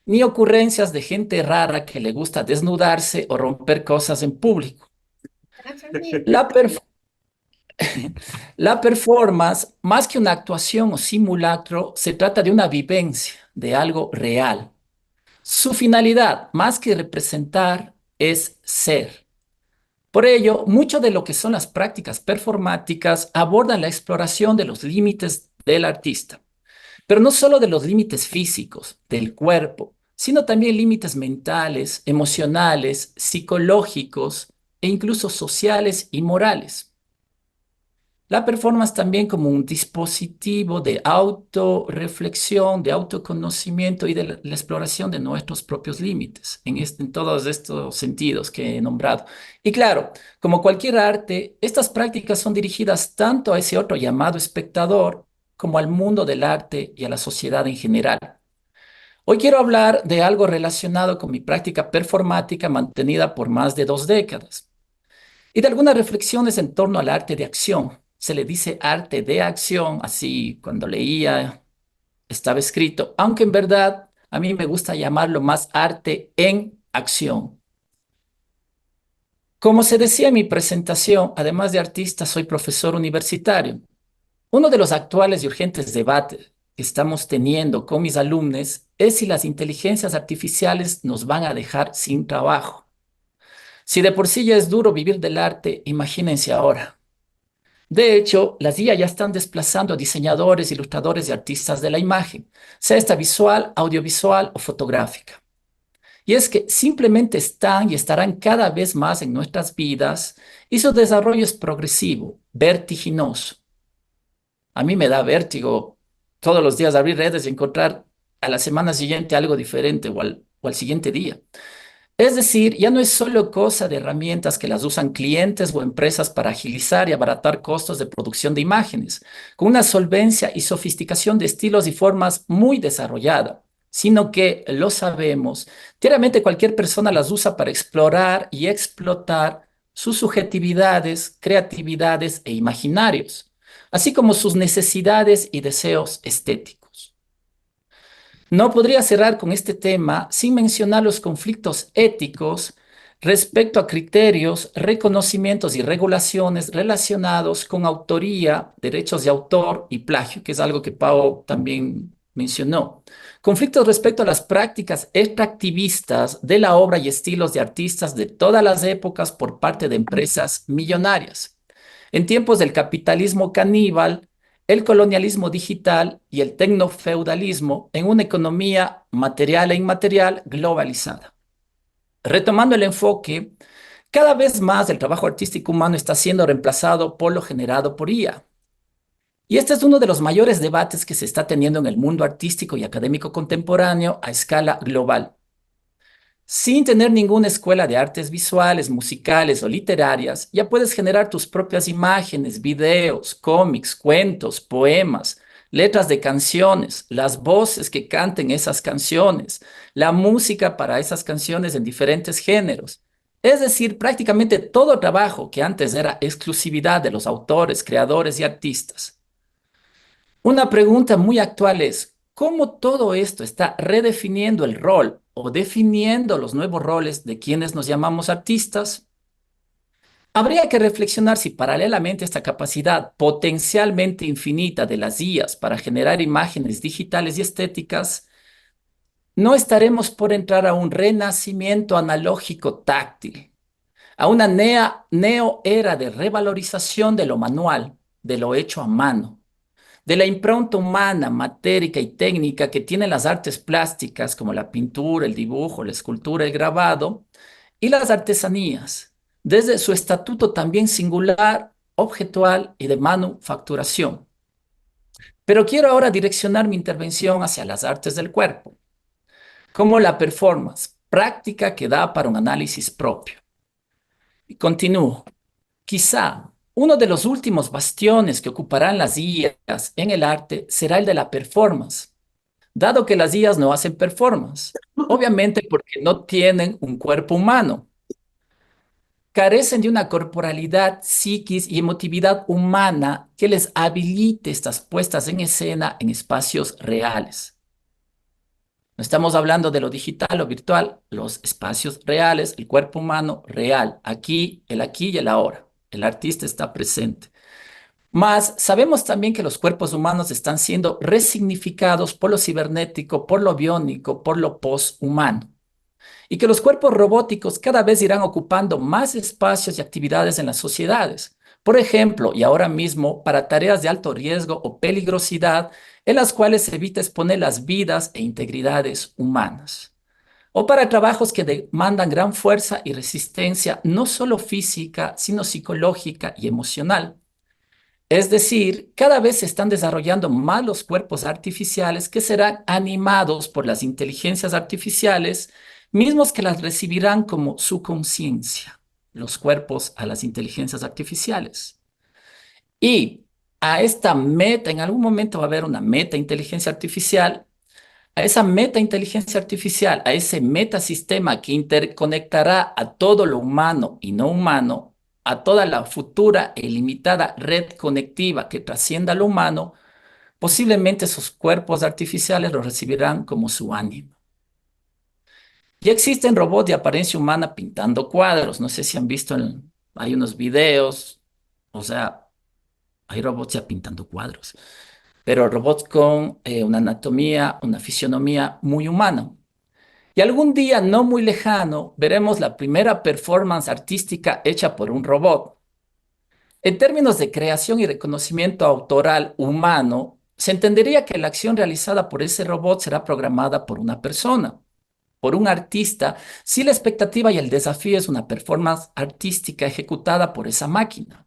[SPEAKER 2] ni ocurrencias de gente rara que le gusta desnudarse o romper cosas en público. La, perf- la performance, más que una actuación o simulacro, se trata de una vivencia, de algo real. Su finalidad, más que representar, es ser. Por ello, mucho de lo que son las prácticas performáticas abordan la exploración de los límites del artista, pero no solo de los límites físicos, del cuerpo, sino también límites mentales, emocionales, psicológicos e incluso sociales y morales. La performance también como un dispositivo de autorreflexión, de autoconocimiento y de la exploración de nuestros propios límites en todos estos sentidos que he nombrado. Y claro, como cualquier arte, estas prácticas son dirigidas tanto a ese otro llamado espectador como al mundo del arte y a la sociedad en general. Hoy quiero hablar de algo relacionado con mi práctica performática mantenida por más de 2 décadas y de algunas reflexiones en torno al arte de acción. Se le dice arte de acción, así cuando leía estaba escrito, aunque en verdad a mí me gusta llamarlo más arte en acción. Como se decía en mi presentación, además de artista, soy profesor universitario. Uno de los actuales y urgentes debates que estamos teniendo con mis alumnos es si las inteligencias artificiales nos van a dejar sin trabajo. Si de por sí ya es duro vivir del arte, imagínense ahora. De hecho, las IA ya están desplazando a diseñadores, ilustradores y artistas de la imagen, sea esta visual, audiovisual o fotográfica. Y es que simplemente están y estarán cada vez más en nuestras vidas y su desarrollo es progresivo, vertiginoso. A mí me da vértigo todos los días abrir redes y encontrar a la semana siguiente algo diferente o al siguiente día. Es decir, ya no es solo cosa de herramientas que las usan clientes o empresas para agilizar y abaratar costos de producción de imágenes, con una solvencia y sofisticación de estilos y formas muy desarrollada, sino que, lo sabemos, diariamente cualquier persona las usa para explorar y explotar sus subjetividades, creatividades e imaginarios, así como sus necesidades y deseos estéticos. No podría cerrar con este tema sin mencionar los conflictos éticos respecto a criterios, reconocimientos y regulaciones relacionados con autoría, derechos de autor y plagio, que es algo que Pau también mencionó. Conflictos respecto a las prácticas extractivistas de la obra y estilos de artistas de todas las épocas por parte de empresas millonarias. En tiempos del capitalismo caníbal, el colonialismo digital y el tecnofeudalismo en una economía material e inmaterial globalizada. Retomando el enfoque, cada vez más el trabajo artístico humano está siendo reemplazado por lo generado por IA. Y este es uno de los mayores debates que se está teniendo en el mundo artístico y académico contemporáneo a escala global. Sin tener ninguna escuela de artes visuales, musicales o literarias, ya puedes generar tus propias imágenes, videos, cómics, cuentos, poemas, letras de canciones, las voces que canten esas canciones, la música para esas canciones en diferentes géneros. Es decir, prácticamente todo trabajo que antes era exclusividad de los autores, creadores y artistas. Una pregunta muy actual es, ¿cómo todo esto está redefiniendo el rol o definiendo los nuevos roles de quienes nos llamamos artistas? Habría que reflexionar si paralelamente a esta capacidad potencialmente infinita de las IAs para generar imágenes digitales y estéticas, no estaremos por entrar a un renacimiento analógico táctil, a una neo-era de revalorización de lo manual, de lo hecho a mano, de la impronta humana, matérica y técnica que tienen las artes plásticas como la pintura, el dibujo, la escultura, el grabado, y las artesanías, desde su estatuto también singular, objetual y de manufacturación. Pero quiero ahora direccionar mi intervención hacia las artes del cuerpo, como la performance, práctica que da para un análisis propio. Y continúo. Quizá uno de los últimos bastiones que ocuparán las IAs en el arte será el de la performance, dado que las IAs no hacen performance, obviamente porque no tienen un cuerpo humano. Carecen de una corporalidad, psiquis y emotividad humana que les habilite estas puestas en escena en espacios reales. No estamos hablando de lo digital o virtual, los espacios reales, el cuerpo humano real, aquí y el ahora. El artista está presente. Mas sabemos también que los cuerpos humanos están siendo resignificados por lo cibernético, por lo biónico, por lo poshumano. Y que los cuerpos robóticos cada vez irán ocupando más espacios y actividades en las sociedades. Por ejemplo, y ahora mismo, para tareas de alto riesgo o peligrosidad, en las cuales se evita exponer las vidas e integridades humanas. O para trabajos que demandan gran fuerza y resistencia, no solo física, sino psicológica y emocional. Es decir, cada vez se están desarrollando más los cuerpos artificiales que serán animados por las inteligencias artificiales, mismos que las recibirán como su conciencia, los cuerpos a las inteligencias artificiales. Y a esta meta, en algún momento va a haber una meta inteligencia artificial, a esa meta inteligencia artificial, a ese metasistema que interconectará a todo lo humano y no humano, a toda la futura e ilimitada red conectiva que trascienda lo humano, posiblemente esos cuerpos artificiales lo recibirán como su ánimo. Ya existen robots de apariencia humana pintando cuadros. No sé si han visto, hay unos videos, o sea, hay robots ya pintando cuadros, pero robots con una anatomía, una fisionomía muy humana. Y algún día no muy lejano veremos la primera performance artística hecha por un robot. En términos de creación y reconocimiento autoral humano, se entendería que la acción realizada por ese robot será programada por una persona, por un artista, si la expectativa y el desafío es una performance artística ejecutada por esa máquina.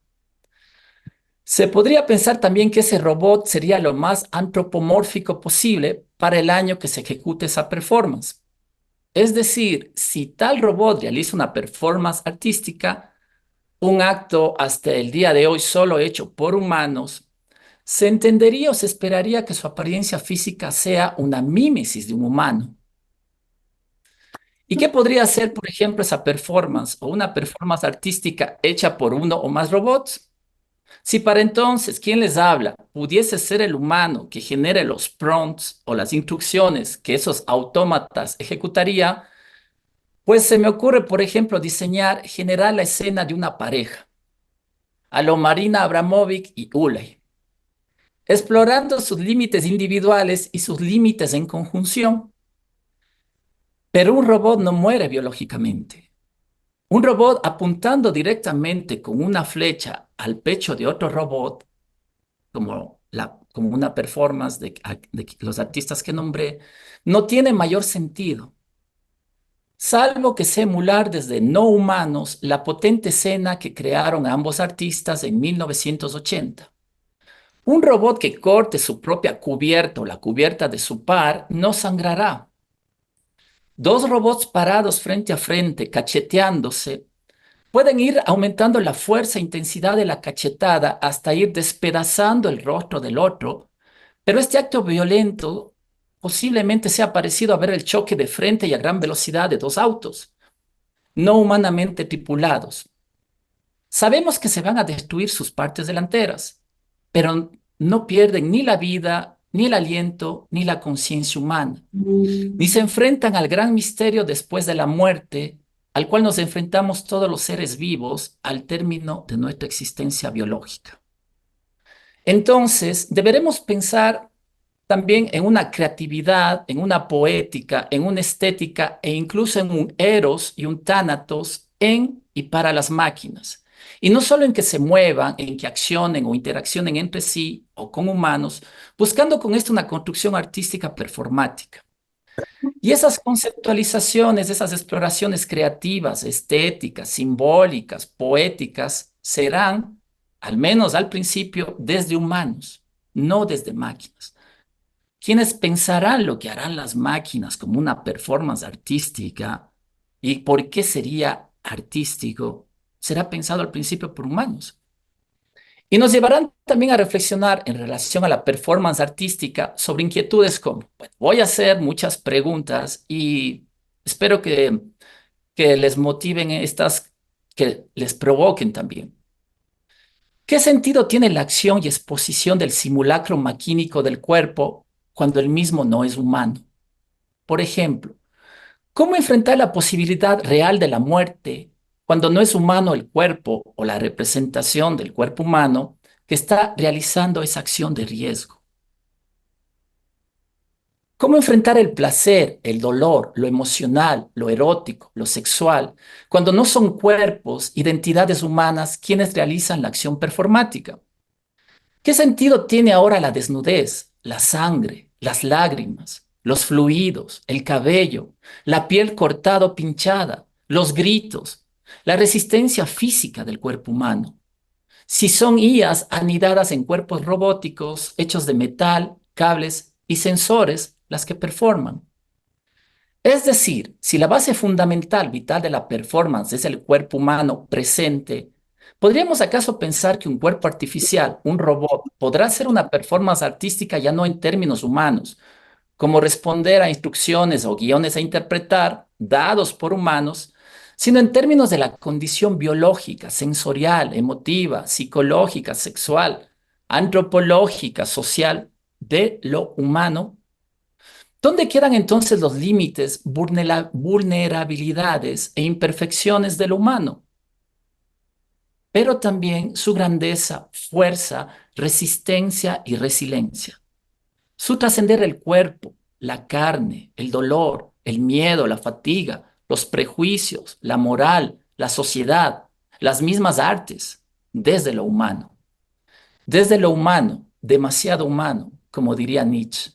[SPEAKER 2] Se podría pensar también que ese robot sería lo más antropomórfico posible para el año que se ejecute esa performance. Es decir, si tal robot realiza una performance artística, un acto hasta el día de hoy solo hecho por humanos, se entendería o se esperaría que su apariencia física sea una mímesis de un humano. ¿Y qué podría ser, por ejemplo, esa performance o una performance artística hecha por uno o más robots? Si para entonces quien les habla pudiese ser el humano que genere los prompts o las instrucciones que esos autómatas ejecutaría, pues se me ocurre, por ejemplo, generar la escena de una pareja, a lo Marina Abramovic y Ulay, explorando sus límites individuales y sus límites en conjunción. Pero un robot no muere biológicamente. Un robot apuntando directamente con una flecha al pecho de otro robot, como una performance de los artistas que nombré, no tiene mayor sentido, salvo que sea emular desde no humanos la potente escena que crearon ambos artistas en 1980. Un robot que corte su propia cubierta o la cubierta de su par no sangrará. Dos robots parados frente a frente, cacheteándose, pueden ir aumentando la fuerza e intensidad de la cachetada hasta ir despedazando el rostro del otro, pero este acto violento posiblemente sea parecido a ver el choque de frente y a gran velocidad de dos autos, no humanamente tripulados. Sabemos que se van a destruir sus partes delanteras, pero no pierden ni la vida, ni el aliento, ni la conciencia humana, ni se enfrentan al gran misterio después de la muerte, al cual nos enfrentamos todos los seres vivos al término de nuestra existencia biológica. Entonces, deberemos pensar también en una creatividad, en una poética, en una estética e incluso en un eros y un tánatos en y para las máquinas. Y no solo en que se muevan, en que accionen o interaccionen entre sí o con humanos, buscando con esto una construcción artística performática. Y esas conceptualizaciones, esas exploraciones creativas, estéticas, simbólicas, poéticas, serán, al menos al principio, desde humanos, no desde máquinas. Quienes pensarán lo que harán las máquinas como una performance artística y por qué sería artístico, será pensado al principio por humanos. Y nos llevarán también a reflexionar en relación a la performance artística sobre inquietudes como, bueno, voy a hacer muchas preguntas y espero que les motiven estas, que les provoquen también. ¿Qué sentido tiene la acción y exposición del simulacro maquínico del cuerpo cuando el mismo no es humano? Por ejemplo, ¿cómo enfrentar la posibilidad real de la muerte cuando no es humano el cuerpo o la representación del cuerpo humano que está realizando esa acción de riesgo? ¿Cómo enfrentar el placer, el dolor, lo emocional, lo erótico, lo sexual, cuando no son cuerpos, identidades humanas quienes realizan la acción performática? ¿Qué sentido tiene ahora la desnudez, la sangre, las lágrimas, los fluidos, el cabello, la piel cortada o pinchada, los gritos, la resistencia física del cuerpo humano? Si son IAs anidadas en cuerpos robóticos hechos de metal, cables y sensores las que performan. Es decir, si la base fundamental vital de la performance es el cuerpo humano presente, ¿podríamos acaso pensar que un cuerpo artificial, un robot, podrá hacer una performance artística ya no en términos humanos, como responder a instrucciones o guiones a interpretar dados por humanos, sino en términos de la condición biológica, sensorial, emotiva, psicológica, sexual, antropológica, social de lo humano. ¿Dónde quedan entonces los límites, vulnerabilidades e imperfecciones de lo humano? Pero también su grandeza, fuerza, resistencia y resiliencia. Su trascender el cuerpo, la carne, el dolor, el miedo, la fatiga, los prejuicios, la moral, la sociedad, las mismas artes, desde lo humano. Desde lo humano, demasiado humano, como diría Nietzsche.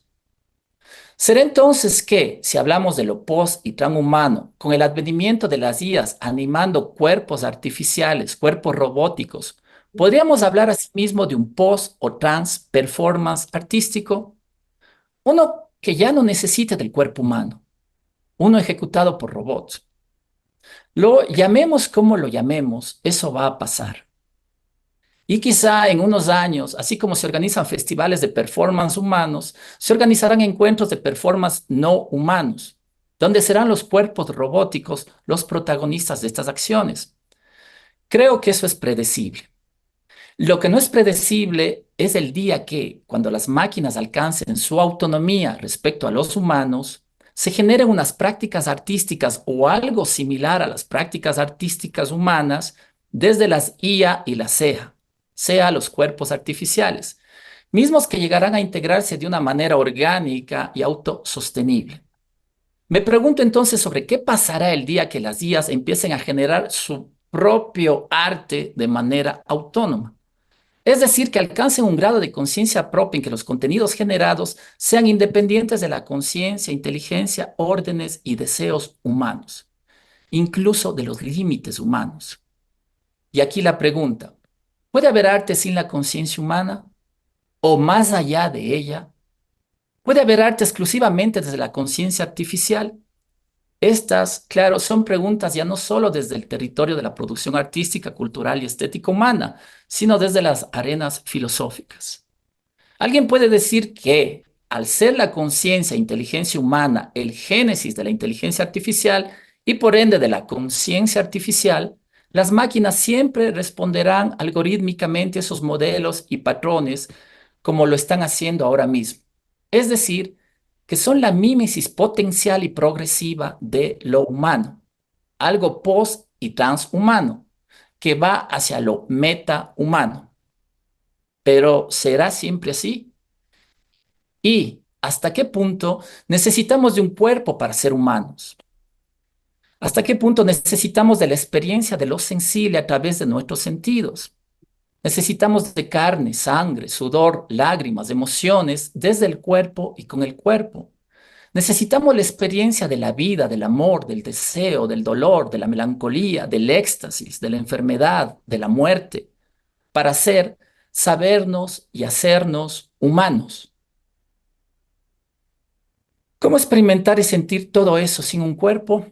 [SPEAKER 2] ¿Será entonces que, si hablamos de lo post y transhumano, con el advenimiento de las IAs animando cuerpos artificiales, cuerpos robóticos, podríamos hablar asimismo de un post o trans performance artístico? Uno que ya no necesite del cuerpo humano, uno ejecutado por robots. Lo llamemos como lo llamemos, eso va a pasar. Y quizá en unos años, así como se organizan festivales de performance humanos, se organizarán encuentros de performance no humanos, donde serán los cuerpos robóticos los protagonistas de estas acciones. Creo que eso es predecible. Lo que no es predecible es el día que, cuando las máquinas alcancen su autonomía respecto a los humanos, se generen unas prácticas artísticas o algo similar a las prácticas artísticas humanas desde las IA y la CEA, sea los cuerpos artificiales, mismos que llegarán a integrarse de una manera orgánica y autosostenible. Me pregunto entonces sobre qué pasará el día que las IAs empiecen a generar su propio arte de manera autónoma. Es decir, que alcancen un grado de conciencia propia en que los contenidos generados sean independientes de la conciencia, inteligencia, órdenes y deseos humanos, incluso de los límites humanos. Y aquí la pregunta, ¿puede haber arte sin la conciencia humana? ¿O más allá de ella? ¿Puede haber arte exclusivamente desde la conciencia artificial? Estas, claro, son preguntas ya no solo desde el territorio de la producción artística, cultural y estética humana, sino desde las arenas filosóficas. Alguien puede decir que, al ser la conciencia e inteligencia humana el génesis de la inteligencia artificial y por ende de la conciencia artificial, las máquinas siempre responderán algorítmicamente a esos modelos y patrones como lo están haciendo ahora mismo. Es decir, que son la mímesis potencial y progresiva de lo humano, algo post y transhumano, que va hacia lo metahumano. Pero ¿será siempre así? ¿Y hasta qué punto necesitamos de un cuerpo para ser humanos? ¿Hasta qué punto necesitamos de la experiencia de lo sensible a través de nuestros sentidos? Necesitamos de carne, sangre, sudor, lágrimas, emociones desde el cuerpo y con el cuerpo. Necesitamos la experiencia de la vida, del amor, del deseo, del dolor, de la melancolía, del éxtasis, de la enfermedad, de la muerte, para sabernos y hacernos humanos. ¿Cómo experimentar y sentir todo eso sin un cuerpo?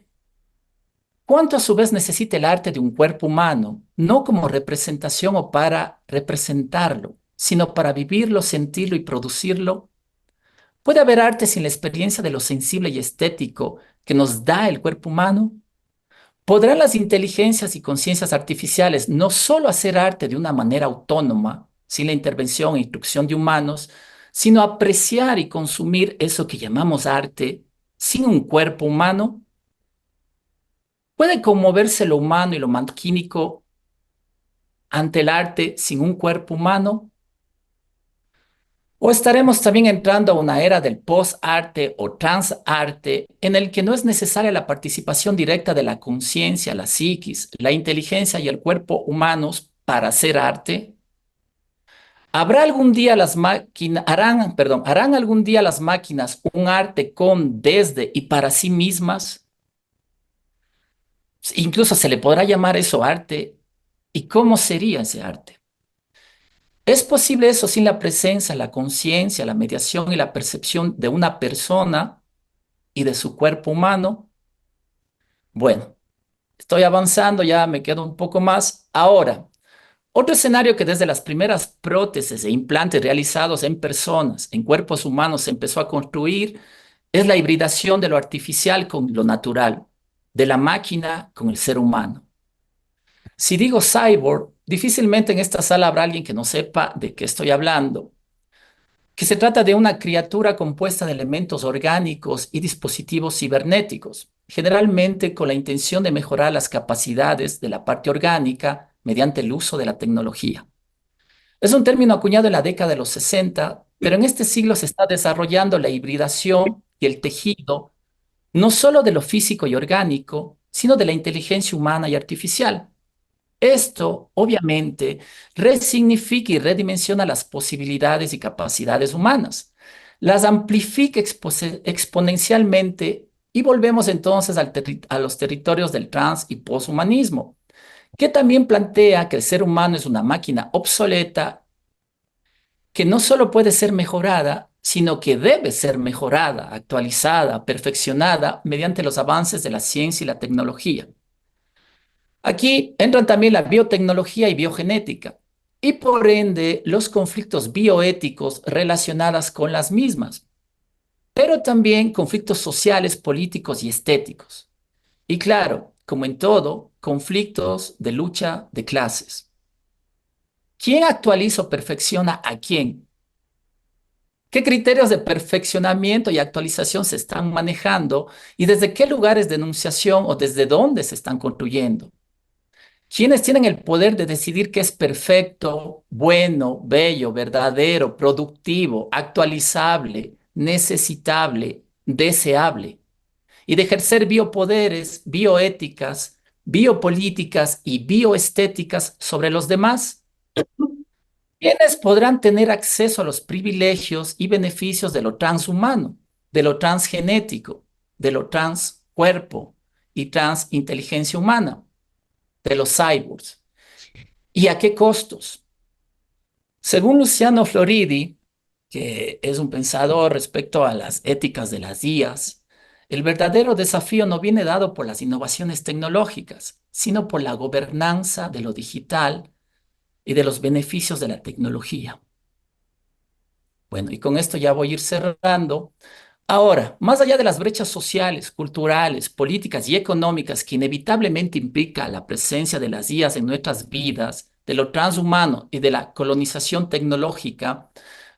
[SPEAKER 2] ¿Cuánto a su vez necesita el arte de un cuerpo humano, no como representación o para representarlo, sino para vivirlo, sentirlo y producirlo? ¿Puede haber arte sin la experiencia de lo sensible y estético que nos da el cuerpo humano? ¿Podrán las inteligencias y conciencias artificiales no solo hacer arte de una manera autónoma, sin la intervención e instrucción de humanos, sino apreciar y consumir eso que llamamos arte sin un cuerpo humano? ¿Puede conmoverse lo humano y lo maquínico ante el arte sin un cuerpo humano? ¿O estaremos también entrando a una era del post-arte o trans-arte en el que no es necesaria la participación directa de la conciencia, la psiquis, la inteligencia y el cuerpo humanos para hacer arte? ¿Harán algún día las máquinas un arte con, desde y para sí mismas? Incluso se le podrá llamar eso arte. ¿Y cómo sería ese arte? ¿Es posible eso sin la presencia, la conciencia, la mediación y la percepción de una persona y de su cuerpo humano? Bueno, estoy avanzando, ya me quedo un poco más. Ahora, otro escenario que desde las primeras prótesis e implantes realizados en personas, en cuerpos humanos, se empezó a construir es la hibridación de lo artificial con lo natural, de la máquina con el ser humano. Si digo cyborg, difícilmente en esta sala habrá alguien que no sepa de qué estoy hablando. que se trata de una criatura compuesta de elementos orgánicos y dispositivos cibernéticos, generalmente con la intención de mejorar las capacidades de la parte orgánica mediante el uso de la tecnología. Es un término acuñado en la década de los 60, pero en este siglo se está desarrollando la hibridación y el tejido no solo de lo físico y orgánico, sino de la inteligencia humana y artificial. Esto, obviamente, resignifica y redimensiona las posibilidades y capacidades humanas, las amplifica exponencialmente y volvemos entonces a los territorios del trans y poshumanismo, que también plantea que el ser humano es una máquina obsoleta que no solo puede ser mejorada, sino que debe ser mejorada, actualizada, perfeccionada mediante los avances de la ciencia y la tecnología. Aquí entran también la biotecnología y biogenética, y por ende los conflictos bioéticos relacionados con las mismas, pero también conflictos sociales, políticos y estéticos. Y claro, como en todo, conflictos de lucha de clases. ¿Quién actualiza o perfecciona a quién? ¿Qué criterios de perfeccionamiento y actualización se están manejando y desde qué lugares de enunciación o desde dónde se están construyendo? ¿Quiénes tienen el poder de decidir qué es perfecto, bueno, bello, verdadero, productivo, actualizable, necesitable, deseable? Y de ejercer biopoderes, bioéticas, biopolíticas y bioestéticas sobre los demás. ¿Quiénes podrán tener acceso a los privilegios y beneficios de lo transhumano, de lo transgenético, de lo transcuerpo y transinteligencia humana, de los cyborgs? ¿Y a qué costos? Según Luciano Floridi, que es un pensador respecto a las éticas de las IAs, el verdadero desafío no viene dado por las innovaciones tecnológicas, sino por la gobernanza de lo digital y de los beneficios de la tecnología. Bueno, y con esto ya voy a ir cerrando. Ahora, más allá de las brechas sociales, culturales, políticas y económicas que inevitablemente implica la presencia de las IAs en nuestras vidas, de lo transhumano y de la colonización tecnológica,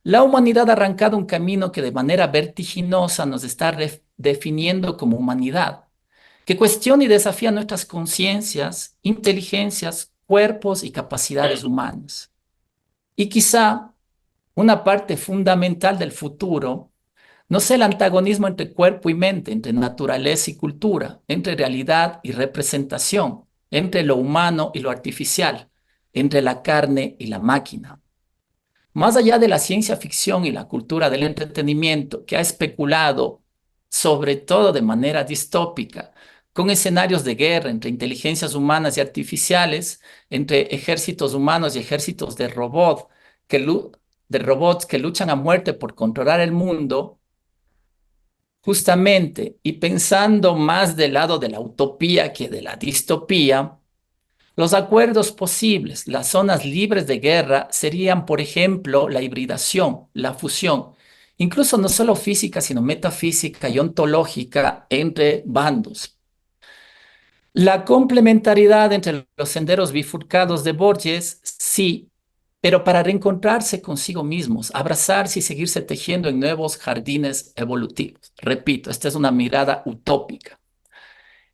[SPEAKER 2] la humanidad ha arrancado un camino que de manera vertiginosa nos está definiendo como humanidad, que cuestiona y desafía nuestras conciencias, inteligencias, cuerpos y capacidades humanas. Y quizá una parte fundamental del futuro no sea el antagonismo entre cuerpo y mente, entre naturaleza y cultura, entre realidad y representación, entre lo humano y lo artificial, entre la carne y la máquina. Más allá de la ciencia ficción y la cultura del entretenimiento que ha especulado, sobre todo de manera distópica, con escenarios de guerra entre inteligencias humanas y artificiales, entre ejércitos humanos y ejércitos de robots que luchan a muerte por controlar el mundo, justamente, y pensando más del lado de la utopía que de la distopía, los acuerdos posibles, las zonas libres de guerra, serían, por ejemplo, la hibridación, la fusión, incluso no solo física, sino metafísica y ontológica entre bandos. La complementariedad entre los senderos bifurcados de Borges, sí, pero para reencontrarse consigo mismos, abrazarse y seguirse tejiendo en nuevos jardines evolutivos. Repito, esta es una mirada utópica.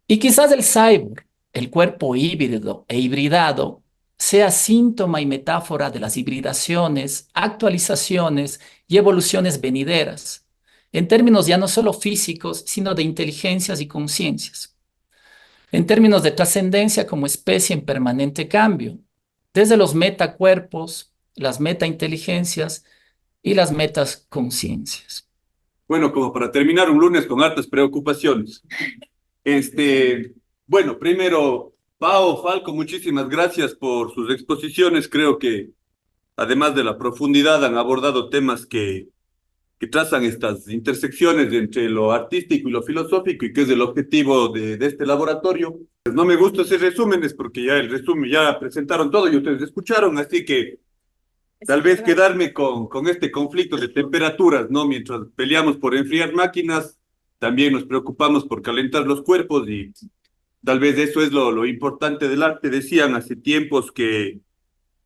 [SPEAKER 2] Y quizás el cyborg, el cuerpo híbrido e hibridado, sea síntoma y metáfora de las hibridaciones, actualizaciones y evoluciones venideras, en términos ya no solo físicos, sino de inteligencias y conciencias, en términos de trascendencia como especie en permanente cambio, desde los metacuerpos, las metainteligencias y las metasconciencias.
[SPEAKER 1] Bueno, como para terminar un lunes con hartas preocupaciones. Bueno, primero, Pao, Falco, muchísimas gracias por sus exposiciones. Creo que además de la profundidad han abordado temas que trazan estas intersecciones entre lo artístico y lo filosófico y que es el objetivo de este laboratorio. Pues no me gusta hacer resúmenes porque ya el resumen ya presentaron todo y ustedes escucharon, así que tal vez quedarme con este conflicto de temperaturas, ¿no? Mientras peleamos por enfriar máquinas, también nos preocupamos por calentar los cuerpos y tal vez eso es lo importante del arte. Decían hace tiempos que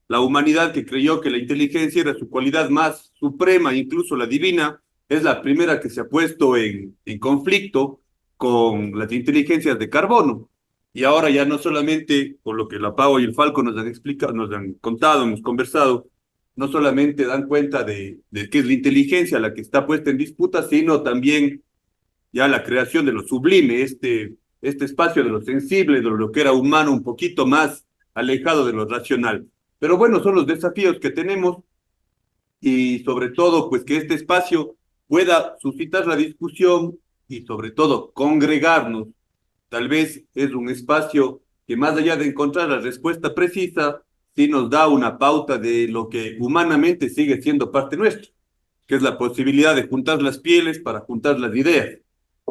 [SPEAKER 1] la humanidad que creyó que la inteligencia era su cualidad más suprema, incluso la divina, es la primera que se ha puesto en conflicto con las inteligencias de carbono. Y ahora ya no solamente, por lo que la Pau y el Falco nos han explicado, nos han contado, hemos conversado, no solamente dan cuenta de que es la inteligencia la que está puesta en disputa, sino también ya la creación de lo sublime, este espacio de lo sensible, de lo que era humano, un poquito más alejado de lo racional. Pero bueno, son los desafíos que tenemos y sobre todo, pues que este espacio pueda suscitar la discusión y sobre todo congregarnos. Tal vez es un espacio que más allá de encontrar la respuesta precisa, sí nos da una pauta de lo que humanamente sigue siendo parte nuestra, que es la posibilidad de juntar las pieles para juntar las ideas,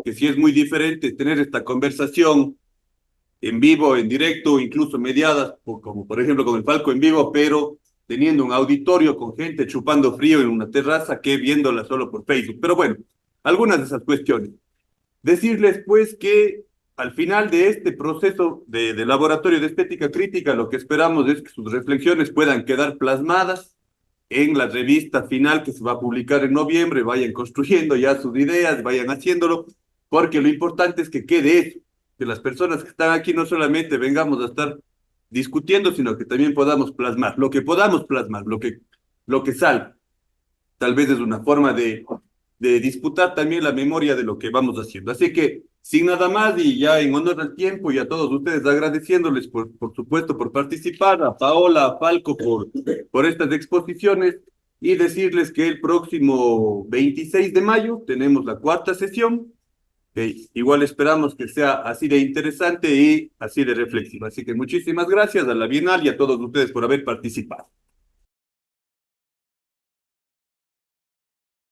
[SPEAKER 1] que sí es muy diferente tener esta conversación en vivo, en directo, incluso mediadas, como por ejemplo con el Falco en vivo, pero teniendo un auditorio con gente chupando frío en una terraza que viéndola solo por Facebook. Pero bueno, algunas de esas cuestiones. Decirles pues que al final de este proceso de laboratorio de estética crítica, lo que esperamos es que sus reflexiones puedan quedar plasmadas en la revista final que se va a publicar en noviembre, vayan construyendo ya sus ideas, vayan haciéndolo, porque lo importante es que quede eso, que las personas que están aquí no solamente vengamos a estar discutiendo, sino que también podamos plasmar, lo que podamos plasmar, lo que salga. Tal vez es una forma de disputar también la memoria de lo que vamos haciendo. Así que, sin nada más y ya en honor al tiempo y a todos ustedes agradeciéndoles por supuesto por participar, a Paola, a Falco por estas exposiciones y decirles que el próximo 26 de mayo tenemos la cuarta sesión. Igual esperamos que sea así de interesante y así de reflexiva. Así que muchísimas gracias a la Bienal y a todos ustedes por haber participado.